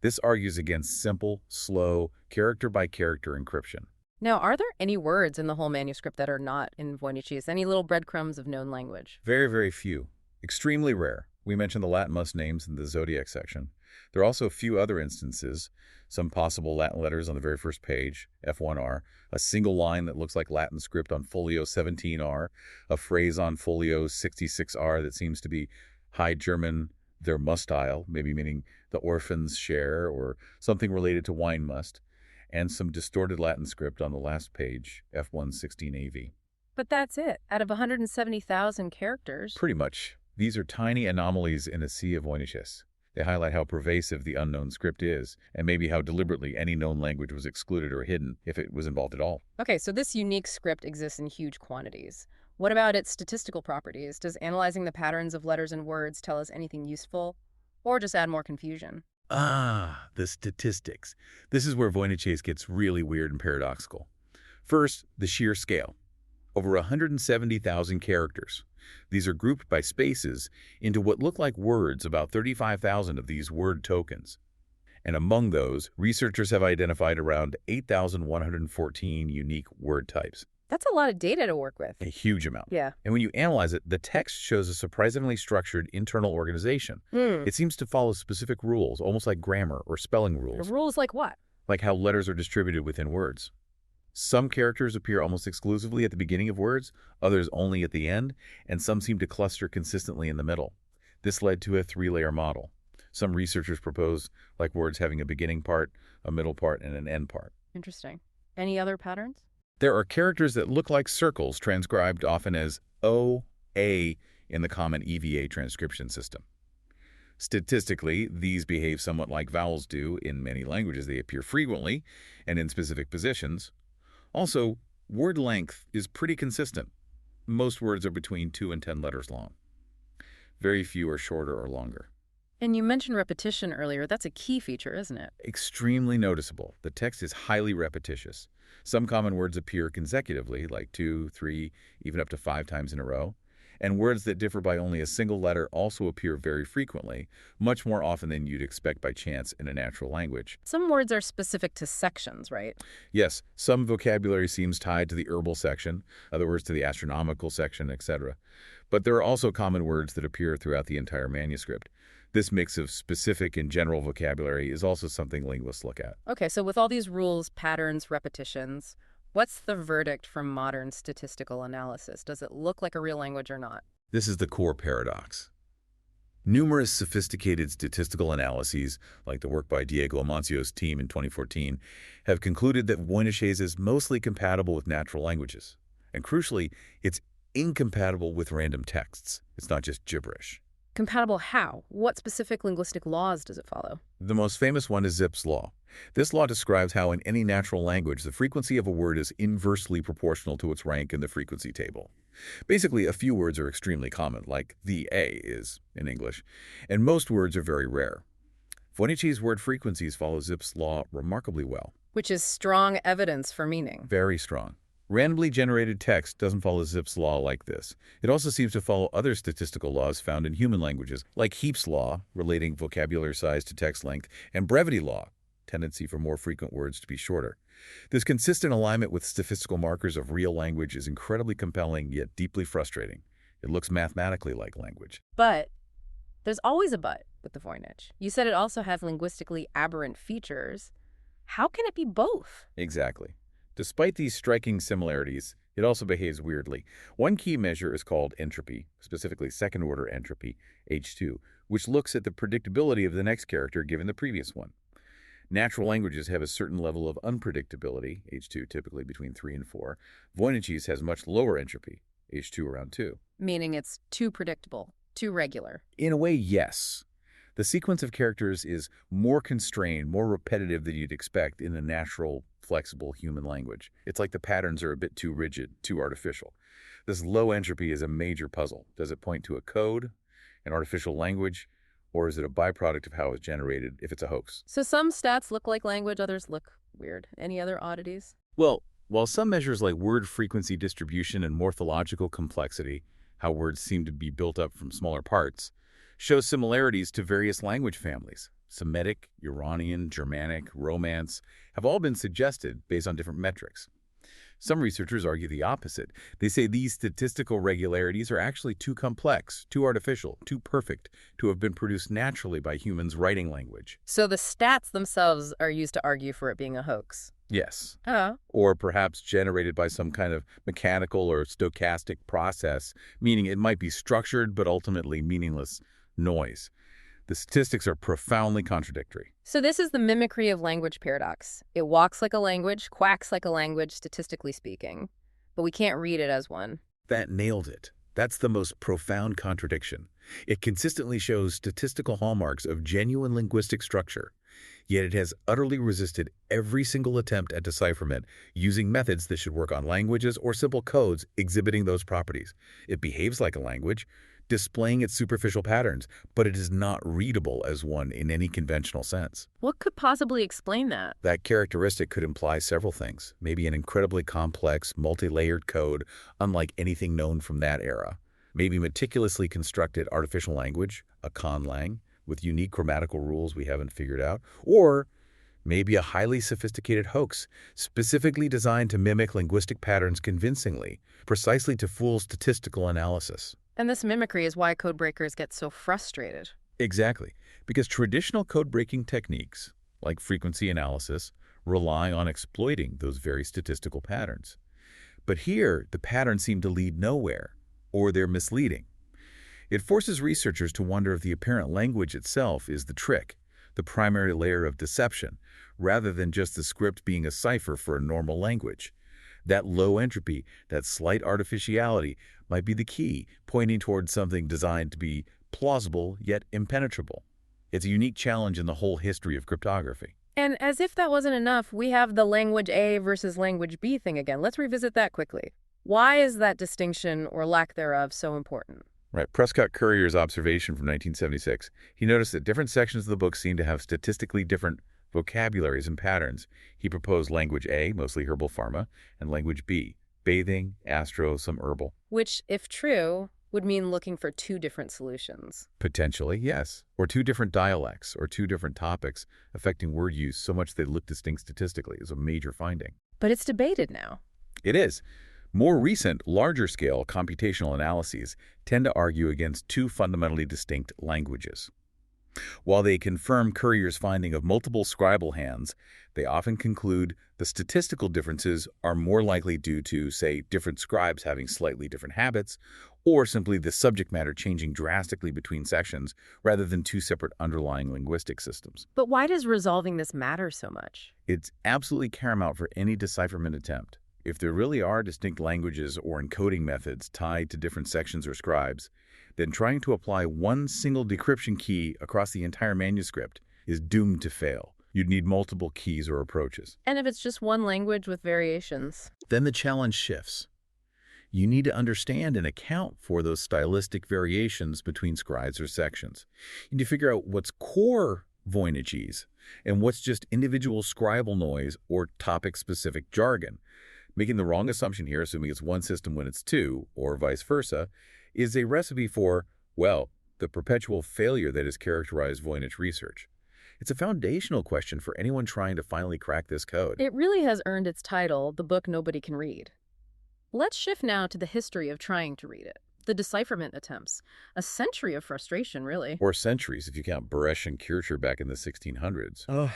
B: This argues against simple, slow, character-by-character encryption.
A: Now, are there any words in the whole manuscript that are not in Voynich's? Any little breadcrumbs of known language?
B: Very, very few. Extremely rare. We mentioned the Latin must names in the zodiac section. There are also a few other instances, some possible Latin letters on the very first page, F1R, a single line that looks like Latin script on folio 17R, a phrase on folio 66R that seems to be High German, their mustile, maybe meaning the orphans share, or something related to wine must, and some distorted Latin script on the last page, F116AV.
A: But that's it, out of 170,000 characters.
B: Pretty much. These are tiny anomalies in a sea of Voyniches. They highlight how pervasive the unknown script is, and maybe how deliberately any known language was excluded or hidden, if it was involved at all.
A: Okay, so this unique script exists in huge quantities. What about its statistical properties? Does analyzing the patterns of letters and words tell us anything useful, or just add more confusion?
B: Ah, the statistics. This is where Voynich gets really weird and paradoxical. First, the sheer scale. Over 170,000 characters. These are grouped by spaces into what look like words, about 35,000 of these word tokens. And among those, researchers have identified around 8,114 unique word types.
A: That's a lot of data to work with.
B: A huge amount.
A: Yeah.
B: And when you analyze it, the text shows a surprisingly structured internal organization. It seems to follow specific rules, almost like grammar or spelling rules.
A: Rules like what?
B: Like how letters are distributed within words. Some characters appear almost exclusively at the beginning of words, others only at the end, and some seem to cluster consistently in the middle. This led to a three-layer model. Some researchers propose like words having a beginning part, a middle part, and an end part.
A: Interesting. Any other patterns?
B: There are characters that look like circles, transcribed often as O, A in the common EVA transcription system. Statistically, these behave somewhat like vowels do. In many languages, they appear frequently and in specific positions. Also, word length is pretty consistent. Most words are between 2 and 10 letters long. Very few are shorter or longer.
A: And you mentioned repetition earlier. That's a key feature, isn't it?
B: Extremely noticeable. The text is highly repetitious. Some common words appear consecutively, like 2, 3, even up to 5 times in a row. And words that differ by only a single letter also appear very frequently, much more often than you'd expect by chance in a natural language.
A: Some words are specific to sections, right?
B: Yes, some vocabulary seems tied to the herbal section, other words to the astronomical section, etc. But there are also common words that appear throughout the entire manuscript. This mix of specific and general vocabulary is also something linguists look at.
A: Okay, so with all these rules, patterns, repetitions, what's the verdict from modern statistical analysis? Does it look like a real language or not?
B: This is the core paradox. Numerous sophisticated statistical analyses, like the work by Diego Amancio's team in 2014, have concluded that Voynich is mostly compatible with natural languages. And crucially, it's incompatible with random texts. It's not just gibberish.
A: Compatible how? What specific linguistic laws does it follow?
B: The most famous one is Zipf's law. This law describes how in any natural language the frequency of a word is inversely proportional to its rank in the frequency table. Basically, a few words are extremely common, like the A is in English, and most words are very rare. Voynich's word frequencies follow Zipf's law remarkably well.
A: Which is strong evidence for meaning.
B: Very strong. Randomly generated text doesn't follow Zipf's law like this. It also seems to follow other statistical laws found in human languages, like Heap's law, relating vocabulary size to text length, and brevity law, tendency for more frequent words to be shorter. This consistent alignment with statistical markers of real language is incredibly compelling, yet deeply frustrating. It looks mathematically like language.
A: But there's always a but with the Voynich. You said it also has linguistically aberrant features. How can it be both?
B: Exactly. Despite these striking similarities, it also behaves weirdly. One key measure is called entropy, specifically second-order entropy, H2, which looks at the predictability of the next character given the previous one. Natural languages have a certain level of unpredictability, H2 typically between 3 and 4. Voynich's has much lower entropy, H2 around 2.
A: Meaning it's too predictable, too regular.
B: In a way, yes. The sequence of characters is more constrained, more repetitive than you'd expect in a natural, flexible human language. It's like the patterns are a bit too rigid, too artificial. This low entropy is a major puzzle. Does it point to a code, an artificial language, or is it a byproduct of how it's generated if it's a hoax?
A: So some stats look like language, others look weird. Any other oddities?
B: Well, while some measures like word frequency distribution and morphological complexity, how words seem to be built up from smaller parts, show similarities to various language families. Semitic, Uranian, Germanic, Romance have all been suggested based on different metrics. Some researchers argue the opposite. They say these statistical regularities are actually too complex, too artificial, too perfect to have been produced naturally by humans writing language.
A: So the stats themselves are used to argue for it being a hoax.
B: Yes.
A: Oh.
B: Or perhaps generated by some kind of mechanical or stochastic process, meaning it might be structured but ultimately meaningless noise. The statistics are profoundly contradictory.
A: So this is the mimicry of language paradox. It walks like a language, quacks like a language, statistically speaking. But we can't read it as one.
B: That nailed it. That's the most profound contradiction. It consistently shows statistical hallmarks of genuine linguistic structure, yet it has utterly resisted every single attempt at decipherment using methods that should work on languages or simple codes exhibiting those properties. It behaves like a language, displaying its superficial patterns, but it is not readable as one in any conventional sense.
A: What could possibly explain that?
B: That characteristic could imply several things, maybe an incredibly complex, multi-layered code unlike anything known from that era, maybe meticulously constructed artificial language, a conlang, with unique grammatical rules we haven't figured out, or maybe a highly sophisticated hoax, specifically designed to mimic linguistic patterns convincingly, precisely to fool statistical analysis.
A: And this mimicry is why code breakers get so frustrated.
B: Exactly, because traditional code-breaking techniques, like frequency analysis, rely on exploiting those very statistical patterns. But here, the patterns seem to lead nowhere, or they're misleading. It forces researchers to wonder if the apparent language itself is the trick, the primary layer of deception, rather than just the script being a cipher for a normal language. That low entropy, that slight artificiality, might be the key, pointing towards something designed to be plausible yet impenetrable. It's a unique challenge in the whole history of cryptography.
A: And as if that wasn't enough, we have the language A versus language B thing again. Let's revisit that quickly. Why is that distinction, or lack thereof, so important?
B: Right. Prescott Currier's observation from 1976, he noticed that different sections of the book seemed to have statistically different vocabularies and patterns. He proposed language A, mostly herbal pharma, and language B, bathing, astro, some herbal.
A: Which, if true, would mean looking for two different solutions.
B: Potentially, yes. Or two different dialects, or two different topics affecting word use so much they look distinct statistically is a major finding.
A: But it's debated now.
B: It is. More recent, larger-scale computational analyses tend to argue against two fundamentally distinct languages. While they confirm Currier's finding of multiple scribal hands, they often conclude the statistical differences are more likely due to, say, different scribes having slightly different habits, or simply the subject matter changing drastically between sections rather than two separate underlying linguistic systems.
A: But why does resolving this matter so much?
B: It's absolutely paramount for any decipherment attempt. If there really are distinct languages or encoding methods tied to different sections or scribes, then trying to apply one single decryption key across the entire manuscript is doomed to fail. You'd need multiple keys or approaches.
A: And if it's just one language with variations?
B: Then the challenge shifts. You need to understand and account for those stylistic variations between scribes or sections. You need to figure out what's core Voynichese and what's just individual scribal noise or topic-specific jargon. Making the wrong assumption here, assuming it's one system when it's two, or vice versa, is a recipe for, well, the perpetual failure that has characterized Voynich research. It's a foundational question for anyone trying to finally crack this code.
A: It really has earned its title, The Book Nobody Can Read. Let's shift now to the history of trying to read it. The decipherment attempts. A century of frustration, really.
B: Or centuries, if you count Baresch and Kircher back in the 1600s.
A: Ugh.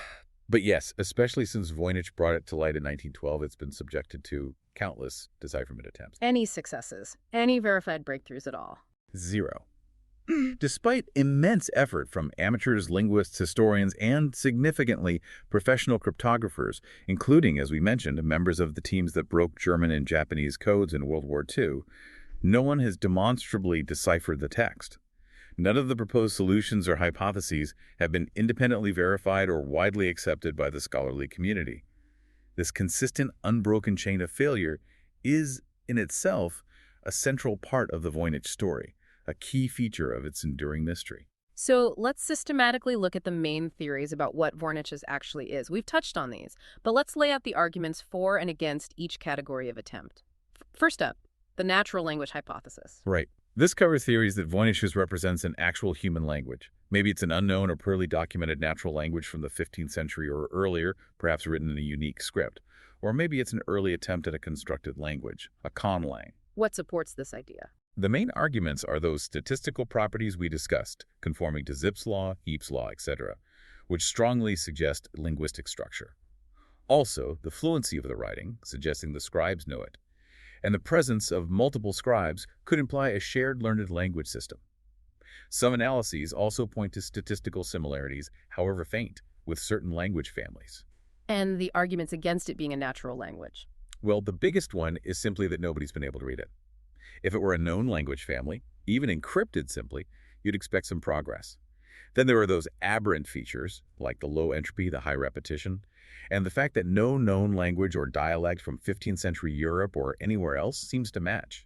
B: But yes, especially since Voynich brought it to light in 1912, it's been subjected to countless decipherment attempts.
A: Any successes? Any verified breakthroughs at all?
B: Zero. Despite immense effort from amateurs, linguists, historians, and significantly professional cryptographers, including, as we mentioned, members of the teams that broke German and Japanese codes in World War II, no one has demonstrably deciphered the text. None of the proposed solutions or hypotheses have been independently verified or widely accepted by the scholarly community. This consistent, unbroken chain of failure is, in itself, a central part of the Voynich story, a key feature of its enduring mystery.
A: So let's systematically look at the main theories about what Voynich's actually is. We've touched on these, but let's lay out the arguments for and against each category of attempt. First up, the natural language hypothesis.
B: Right. This covers theories that Voynich represents an actual human language. Maybe it's an unknown or poorly documented natural language from the 15th century or earlier, perhaps written in a unique script. Or maybe it's an early attempt at a constructed language, a conlang.
A: What supports this idea?
B: The main arguments are those statistical properties we discussed, conforming to Zipf's law, Heap's law, etc., which strongly suggest linguistic structure. Also, the fluency of the writing, suggesting the scribes know it, and the presence of multiple scribes could imply a shared learned language system. Some analyses also point to statistical similarities, however faint, with certain language families.
A: And the arguments against it being a natural language.
B: Well, the biggest one is simply that nobody's been able to read it. If it were a known language family, even encrypted simply, you'd expect some progress. Then there are those aberrant features, like the low entropy, the high repetition, and the fact that no known language or dialect from 15th century Europe or anywhere else seems to match.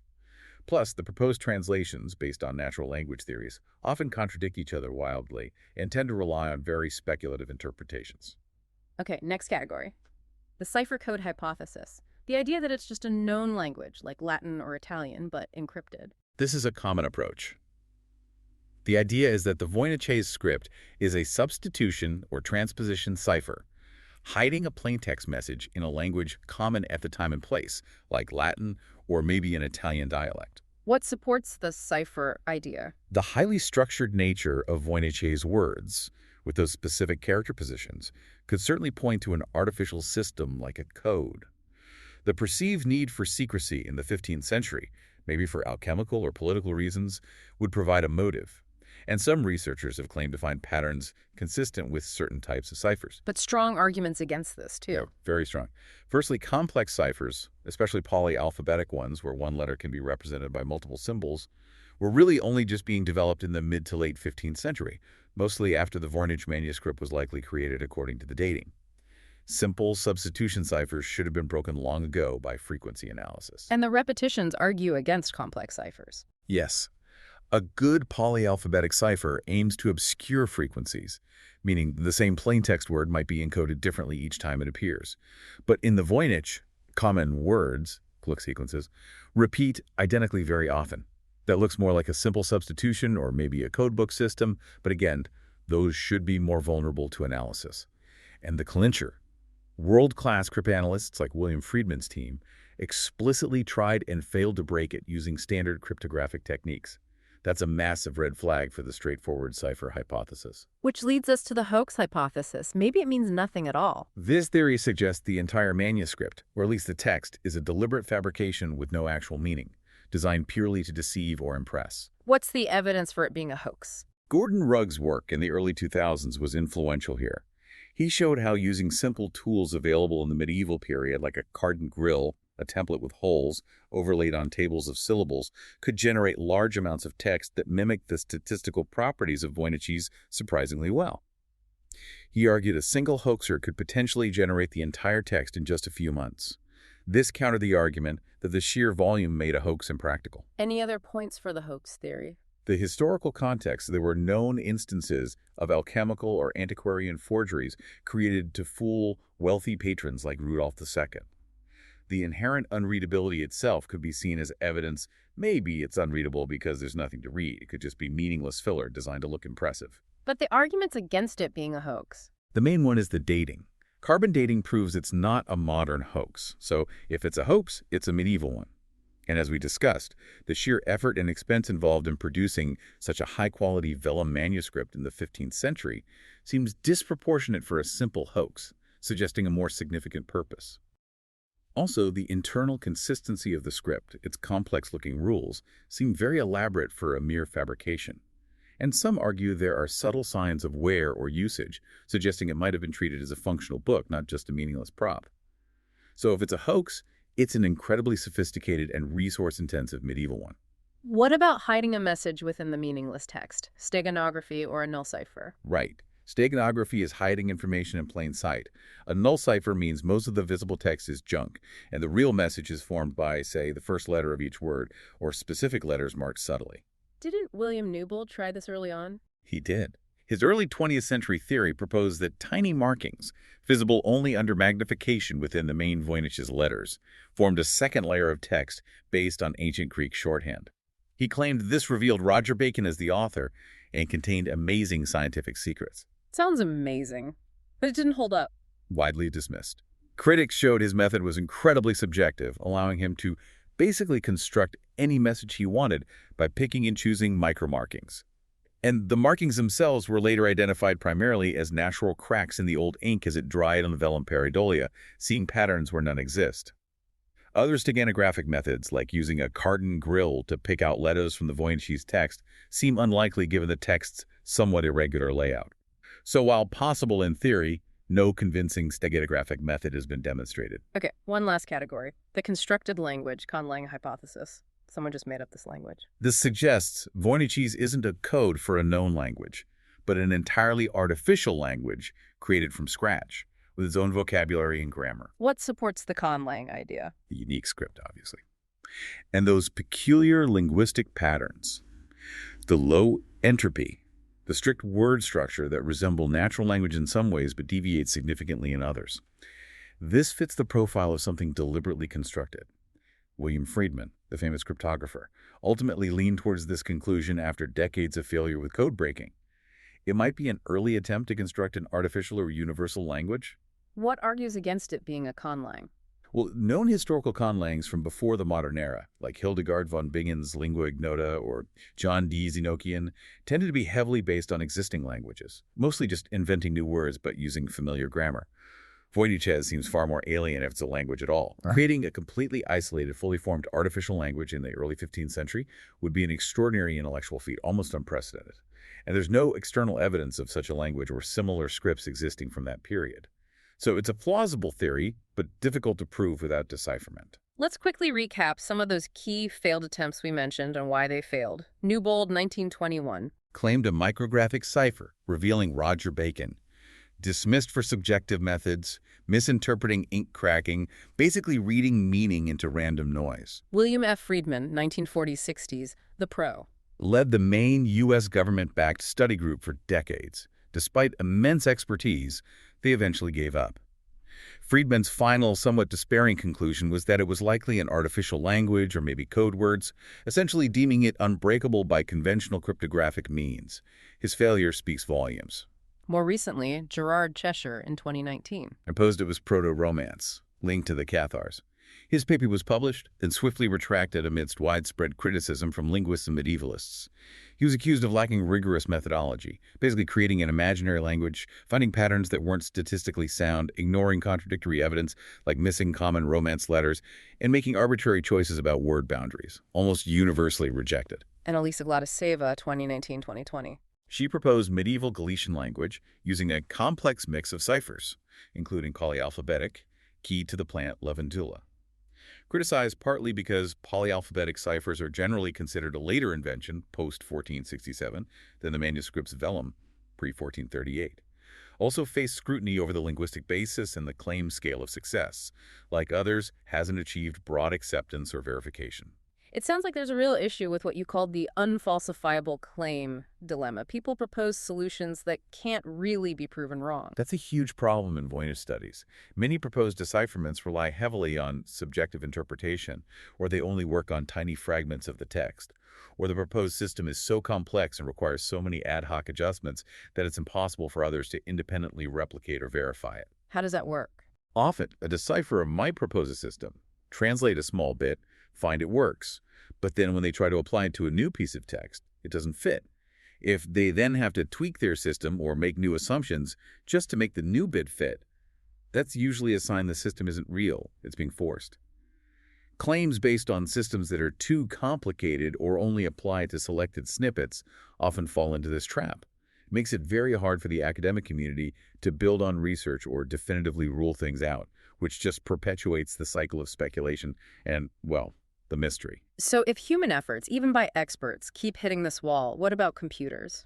B: Plus, the proposed translations, based on natural language theories, often contradict each other wildly and tend to rely on very speculative interpretations.
A: Okay, next category. The cipher code hypothesis. The idea that it's just a known language, like Latin or Italian, but encrypted.
B: This is a common approach. The idea is that the Voynich script is a substitution or transposition cipher, hiding a plaintext message in a language common at the time and place, like Latin or maybe an Italian dialect.
A: What supports the cipher idea?
B: The highly structured nature of Voynich's words, with those specific character positions, could certainly point to an artificial system like a code. The perceived need for secrecy in the 15th century, maybe for alchemical or political reasons, would provide a motive. And some researchers have claimed to find patterns consistent with certain types of ciphers.
A: But strong arguments against this, too.
B: Yeah, very strong. Firstly, complex ciphers, especially polyalphabetic ones where one letter can be represented by multiple symbols, were really only just being developed in the mid to late 15th century, mostly after the Voynich manuscript was likely created according to the dating. Simple substitution ciphers should have been broken long ago by frequency analysis.
A: And the repetitions argue against complex ciphers.
B: Yes. A good polyalphabetic cipher aims to obscure frequencies, meaning the same plaintext word might be encoded differently each time it appears. But in the Voynich, common words, Gluck sequences, repeat identically very often. That looks more like a simple substitution or maybe a codebook system, but again, those should be more vulnerable to analysis. And the clincher. World-class cryptanalysts like William Friedman's team explicitly tried and failed to break it using standard cryptographic techniques. That's a massive red flag for the straightforward cipher hypothesis.
A: Which leads us to the hoax hypothesis. Maybe it means nothing at all.
B: This theory suggests the entire manuscript, or at least the text, is a deliberate fabrication with no actual meaning, designed purely to deceive or impress.
A: What's the evidence for it being a hoax?
B: Gordon Rugg's work in the early 2000s was influential here. He showed how using simple tools available in the medieval period, like a cardant grill, a template with holes overlaid on tables of syllables, could generate large amounts of text that mimicked the statistical properties of Voynich's surprisingly well. He argued a single hoaxer could potentially generate the entire text in just a few months. This countered the argument that the sheer volume made a hoax impractical.
A: Any other points for the hoax theory?
B: The historical context, there were known instances of alchemical or antiquarian forgeries created to fool wealthy patrons like Rudolph II. The inherent unreadability itself could be seen as evidence. Maybe it's unreadable because there's nothing to read. It could just be meaningless filler designed to look impressive.
A: But the arguments against it being a hoax.
B: The main one is the dating. Carbon dating proves it's not a modern hoax. So if it's a hoax, it's a medieval one. And as we discussed, the sheer effort and expense involved in producing such a high-quality vellum manuscript in the 15th century seems disproportionate for a simple hoax, suggesting a more significant purpose. Also, the internal consistency of the script, its complex-looking rules, seem very elaborate for a mere fabrication. And some argue there are subtle signs of wear or usage, suggesting it might have been treated as a functional book, not just a meaningless prop. So if it's a hoax, it's an incredibly sophisticated and resource-intensive medieval one.
A: What about hiding a message within the meaningless text, steganography or a null cipher?
B: Right. Steganography is hiding information in plain sight. A null cipher means most of the visible text is junk, and the real message is formed by, say, the first letter of each word, or specific letters marked subtly.
A: Didn't William Newbold try this early on?
B: He did. His early 20th century theory proposed that tiny markings, visible only under magnification within the main Voynich's letters, formed a second layer of text based on ancient Greek shorthand. He claimed this revealed Roger Bacon as the author and contained amazing scientific secrets.
A: Sounds amazing, but it didn't hold up.
B: Widely dismissed. Critics showed his method was incredibly subjective, allowing him to basically construct any message he wanted by picking and choosing micromarkings. And the markings themselves were later identified primarily as natural cracks in the old ink as it dried on the vellum pareidolia, seeing patterns where none exist. Other steganographic methods, like using a Cardan grill to pick out letters from the Voynich's text, seem unlikely given the text's somewhat irregular layout. So while possible in theory, no convincing steganographic method has been demonstrated.
A: Okay, one last category. The constructed language, conlang hypothesis. Someone just made up this language.
B: This suggests Voynich's isn't a code for a known language, but an entirely artificial language created from scratch, with its own vocabulary and grammar.
A: What supports the conlang idea?
B: The unique script, obviously. And those peculiar linguistic patterns. The low entropy, the strict word structure that resemble natural language in some ways but deviates significantly in others. This fits the profile of something deliberately constructed. William Friedman, the famous cryptographer, ultimately leaned towards this conclusion after decades of failure with code breaking. It might be an early attempt to construct an artificial or universal language.
A: What argues against it being a conlang?
B: Well, known historical conlangs from before the modern era, like Hildegard von Bingen's lingua ignota or John Dee's Enochian, tended to be heavily based on existing languages, mostly just inventing new words but using familiar grammar. Voynich's seems far more alien if it's a language at all. Right. Creating a completely isolated, fully formed artificial language in the early 15th century would be an extraordinary intellectual feat, almost unprecedented. And there's no external evidence of such a language or similar scripts existing from that period. So it's a plausible theory, but difficult to prove without decipherment.
A: Let's quickly recap some of those key failed attempts we mentioned and why they failed. Newbold, 1921.
B: Claimed a micrographic cipher, revealing Roger Bacon. Dismissed for subjective methods, misinterpreting ink cracking, basically reading meaning into random noise.
A: William F. Friedman, 1940s-60s, The Pro.
B: Led the main U.S. government-backed study group for decades. Despite immense expertise, they eventually gave up. Friedman's final, somewhat despairing conclusion was that it was likely an artificial language or maybe code words, essentially deeming it unbreakable by conventional cryptographic means. His failure speaks volumes.
A: More recently, Gerard Cheshire in 2019.
B: Proposed it was proto-romance, linked to the Cathars. His paper was published, then swiftly retracted amidst widespread criticism from linguists and medievalists. He was accused of lacking rigorous methodology, basically creating an imaginary language, finding patterns that weren't statistically sound, ignoring contradictory evidence like missing common Romance letters, and making arbitrary choices about word boundaries, almost universally rejected.
A: And Elisa Gladyseva, 2019-2020.
B: She proposed medieval Galician language using a complex mix of ciphers, including polyalphabetic, keyed to the plant lavandula. Criticized partly because polyalphabetic ciphers are generally considered a later invention, post-1467, than the manuscript's vellum, pre-1438. also face scrutiny over the linguistic basis and the claim scale of success. Like others, hasn't achieved broad acceptance or verification.
A: It sounds like there's a real issue with what you called the unfalsifiable claim dilemma. People propose solutions that can't really be proven wrong.
B: That's a huge problem in Voynich studies. Many proposed decipherments rely heavily on subjective interpretation, or they only work on tiny fragments of the text, or the proposed system is so complex and requires so many ad hoc adjustments that it's impossible for others to independently replicate or verify it.
A: How does that work?
B: Often, a decipherer might propose a system, translate a small bit, find it works, but then when they try to apply it to a new piece of text, it doesn't fit. If they then have to tweak their system or make new assumptions just to make the new bit fit, that's usually a sign the system isn't real, it's being forced. Claims based on systems that are too complicated or only apply to selected snippets often fall into this trap. It makes it very hard for the academic community to build on research or definitively rule things out, which just perpetuates the cycle of speculation and, well, the mystery.
A: So if human efforts, even by experts, keep hitting this wall, what about computers?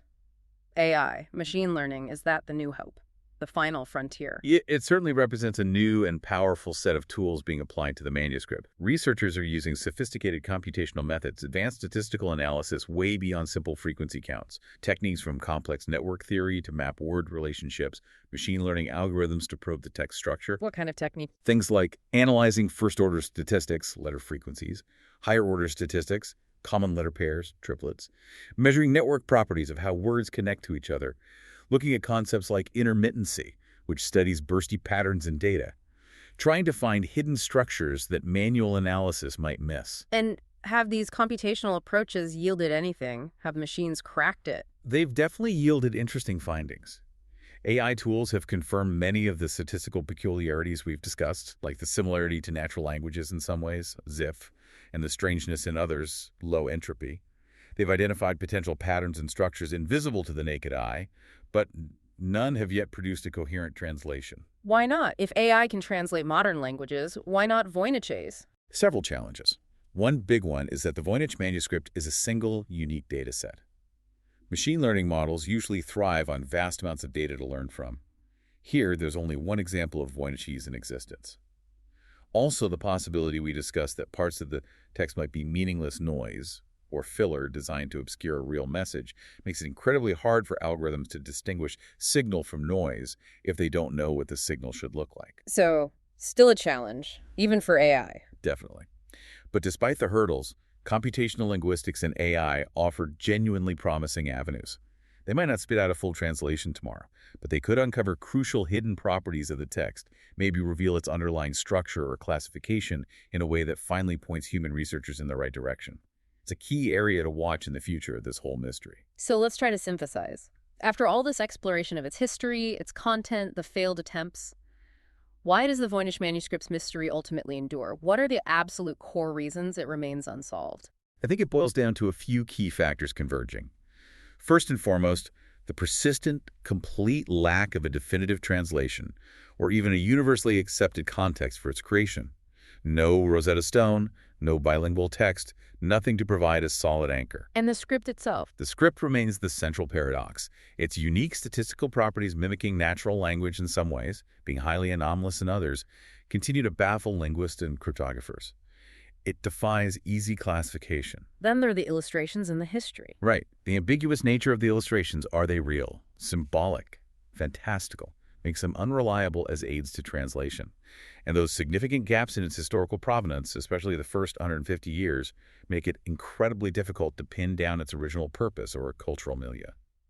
A: AI, machine learning, is that the new hope? The final frontier?
B: It certainly represents a new and powerful set of tools being applied to the manuscript. Researchers are using sophisticated computational methods, advanced statistical analysis way beyond simple frequency counts, techniques from complex network theory to map word relationships, machine learning algorithms to probe the text structure.
A: What kind of technique?
B: Things like analyzing first-order statistics, letter frequencies, higher-order statistics, common letter pairs, triplets, measuring network properties of how words connect to each other, looking at concepts like intermittency, which studies bursty patterns in data, trying to find hidden structures that manual analysis might miss.
A: And have these computational approaches yielded anything? Have machines cracked it?
B: They've definitely yielded interesting findings. AI tools have confirmed many of the statistical peculiarities we've discussed, like the similarity to natural languages in some ways, ZIF, and the strangeness in others, low entropy. They've identified potential patterns and structures invisible to the naked eye, but none have yet produced a coherent translation.
A: Why not? If AI can translate modern languages, why not Voynich's?
B: Several challenges. One big one is that the Voynich manuscript is a single, unique data set. Machine learning models usually thrive on vast amounts of data to learn from. Here, there's only one example of Voynichese in existence. Also, the possibility we discussed that parts of the text might be meaningless noise or filler designed to obscure a real message makes it incredibly hard for algorithms to distinguish signal from noise if they don't know what the signal should look like.
A: So, still a challenge, even for AI.
B: Definitely. But despite the hurdles, computational linguistics and AI offer genuinely promising avenues. They might not spit out a full translation tomorrow, but they could uncover crucial hidden properties of the text, maybe reveal its underlying structure or classification in a way that finally points human researchers in the right direction. It's a key area to watch in the future of this whole mystery.
A: So let's try to synthesize. After all this exploration of its history, its content, the failed attempts, why does the Voynich manuscript's mystery ultimately endure? What are the absolute core reasons it remains unsolved?
B: I think it boils down to a few key factors converging. First and foremost, the persistent, complete lack of a definitive translation, or even a universally accepted context for its creation. No Rosetta Stone, no bilingual text, nothing to provide a solid anchor.
A: And the script itself?
B: The script remains the central paradox. Its unique statistical properties mimicking natural language in some ways, being highly anomalous in others, continue to baffle linguists and cryptographers. It defies easy classification.
A: Then there are the illustrations and the history.
B: Right. The ambiguous nature of the illustrations, are they real, symbolic, fantastical, makes them unreliable as aids to translation. And those significant gaps in its historical provenance, especially the first 150 years, make it incredibly difficult to pin down its original purpose or cultural milieu.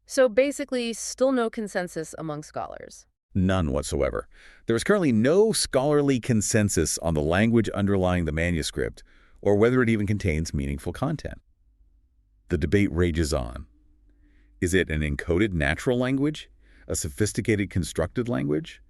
A: So basically, still no consensus among scholars.
B: None whatsoever. There is currently no scholarly consensus on the language underlying the manuscript or whether it even contains meaningful content. The debate rages on. Is it an encoded natural language, a sophisticated constructed language,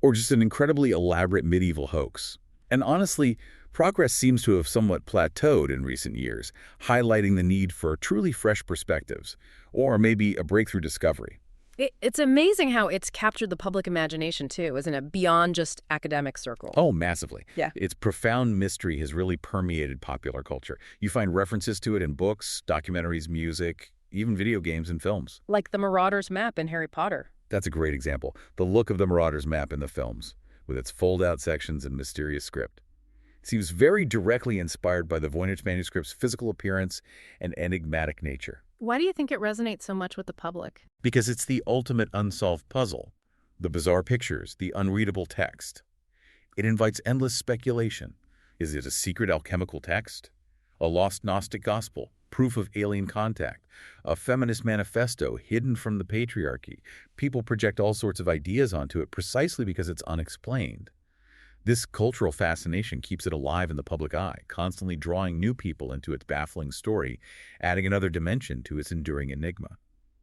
B: or just an incredibly elaborate medieval hoax? And honestly, progress seems to have somewhat plateaued in recent years, highlighting the need for truly fresh perspectives, or maybe a breakthrough discovery.
A: It's amazing how it's captured the public imagination, too, isn't it? Beyond just academic circles.
B: Oh, massively.
A: Yeah.
B: Its profound mystery has really permeated popular culture. You find references to it in books, documentaries, music, even video games and films.
A: Like the Marauder's map in Harry Potter.
B: That's a great example. The look of the Marauder's map in the films, with its fold-out sections and mysterious script, seems very directly inspired by the Voynich Manuscript's physical appearance and enigmatic nature.
A: Why do you think it resonates so much with the public?
B: Because it's the ultimate unsolved puzzle. The bizarre pictures, the unreadable text. It invites endless speculation. Is it a secret alchemical text? A lost Gnostic gospel? Proof of alien contact? A feminist manifesto hidden from the patriarchy? People project all sorts of ideas onto it precisely because it's unexplained. This cultural fascination keeps it alive in the public eye, constantly drawing new people into its baffling story, adding another dimension to its enduring enigma.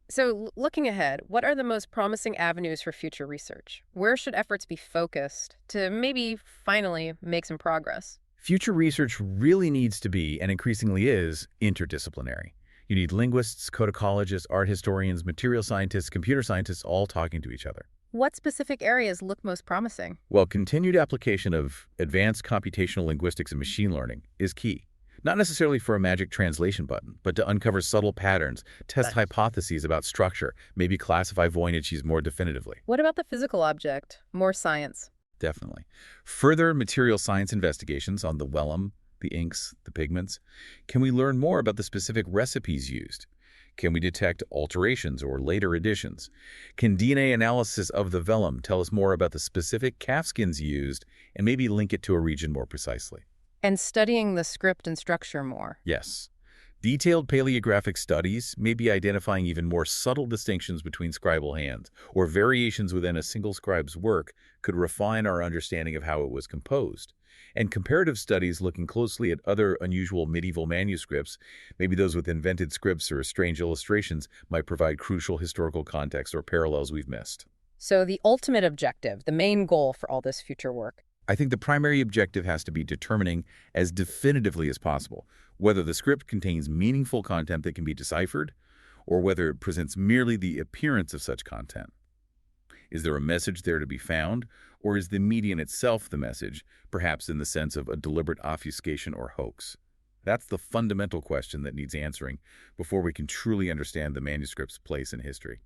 A: So, looking ahead, what are the most promising avenues for future research? Where should efforts be focused to maybe finally make some progress?
B: Future research really needs to be, and increasingly is, interdisciplinary. You need linguists, codicologists, art historians, material scientists, computer scientists all talking to each other.
A: What specific areas look most promising?
B: Well, continued application of advanced computational linguistics and machine learning is key. Not necessarily for a magic translation button, but to uncover subtle patterns, test hypotheses about structure, maybe classify Voyniches more definitively.
A: What about the physical object? More science.
B: Definitely. Further material science investigations on the vellum, the inks, the pigments. Can we learn more about the specific recipes used? Can we detect alterations or later additions? Can DNA analysis of the vellum tell us more about the specific calfskins used and maybe link it to a region more precisely?
A: And studying the script and structure more.
B: Yes. Detailed paleographic studies may be identifying even more subtle distinctions between scribal hands, or variations within a single scribe's work could refine our understanding of how it was composed. And comparative studies looking closely at other unusual medieval manuscripts, maybe those with invented scripts or strange illustrations, might provide crucial historical context or parallels we've missed.
A: So the ultimate objective, the main goal for all this future work.
B: I think the primary objective has to be determining as definitively as possible whether the script contains meaningful content that can be deciphered, or whether it presents merely the appearance of such content. Is there a message there to be found, or is the medium itself the message, perhaps in the sense of a deliberate obfuscation or hoax? That's the fundamental question that needs answering before we can truly understand the manuscript's place in history.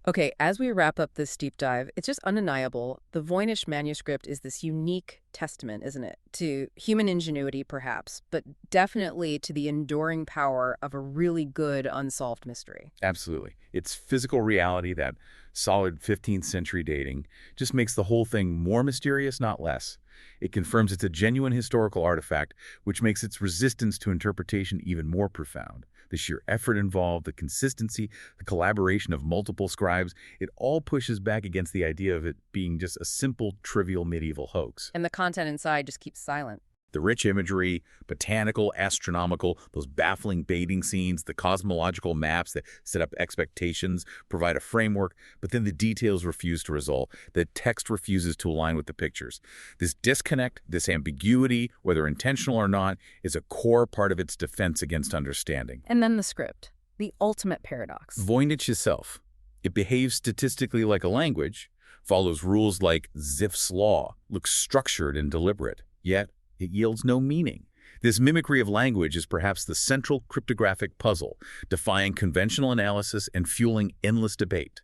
A: Okay, as we wrap up this deep dive, it's just undeniable. The Voynich manuscript is this unique testament, isn't it, to human ingenuity, perhaps, but definitely to the enduring power of a really good unsolved mystery.
B: Absolutely. Its physical reality, that solid 15th century dating, just makes the whole thing more mysterious, not less. It confirms it's a genuine historical artifact, which makes its resistance to interpretation even more profound. The sheer effort involved, the consistency, the collaboration of multiple scribes, it all pushes back against the idea of it being just a simple, trivial medieval hoax.
A: And the content inside just keeps silent.
B: The rich imagery, botanical, astronomical, those baffling baiting scenes, the cosmological maps that set up expectations, provide a framework, but then the details refuse to resolve. The text refuses to align with the pictures. This disconnect, this ambiguity, whether intentional or not, is a core part of its defense against understanding.
A: And then the script, the ultimate paradox.
B: Voynich itself. It behaves statistically like a language, follows rules like Zipf's law, looks structured and deliberate, yet it yields no meaning. This mimicry of language is perhaps the central cryptographic puzzle, defying conventional analysis and fueling endless debate.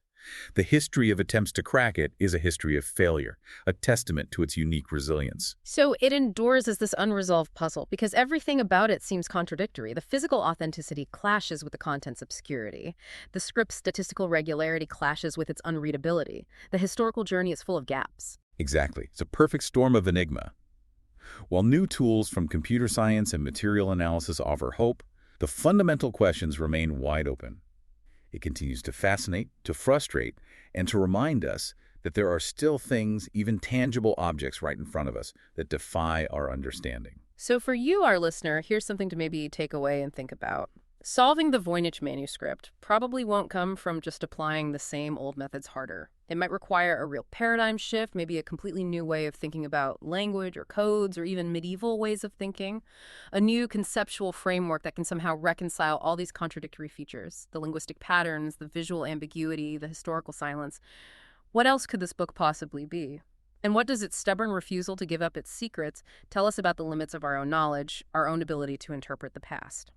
B: The history of attempts to crack it is a history of failure, a testament to its unique resilience.
A: So it endures as this unresolved puzzle because everything about it seems contradictory. The physical authenticity clashes with the content's obscurity. The script's statistical regularity clashes with its unreadability. The historical journey is full of gaps.
B: Exactly. It's a perfect storm of enigma. While new tools from computer science and material analysis offer hope, the fundamental questions remain wide open. It continues to fascinate, to frustrate, and to remind us that there are still things, even tangible objects right in front of us, that defy our understanding.
A: So for you, our listener, here's something to maybe take away and think about. Solving the Voynich manuscript probably won't come from just applying the same old methods harder. It might require a real paradigm shift, maybe a completely new way of thinking about language or codes or even medieval ways of thinking. A new conceptual framework that can somehow reconcile all these contradictory features, the linguistic patterns, the visual ambiguity, the historical silence. What else could this book possibly be? And what does its stubborn refusal to give up its secrets tell us about the limits of our own knowledge, our own ability to interpret the past?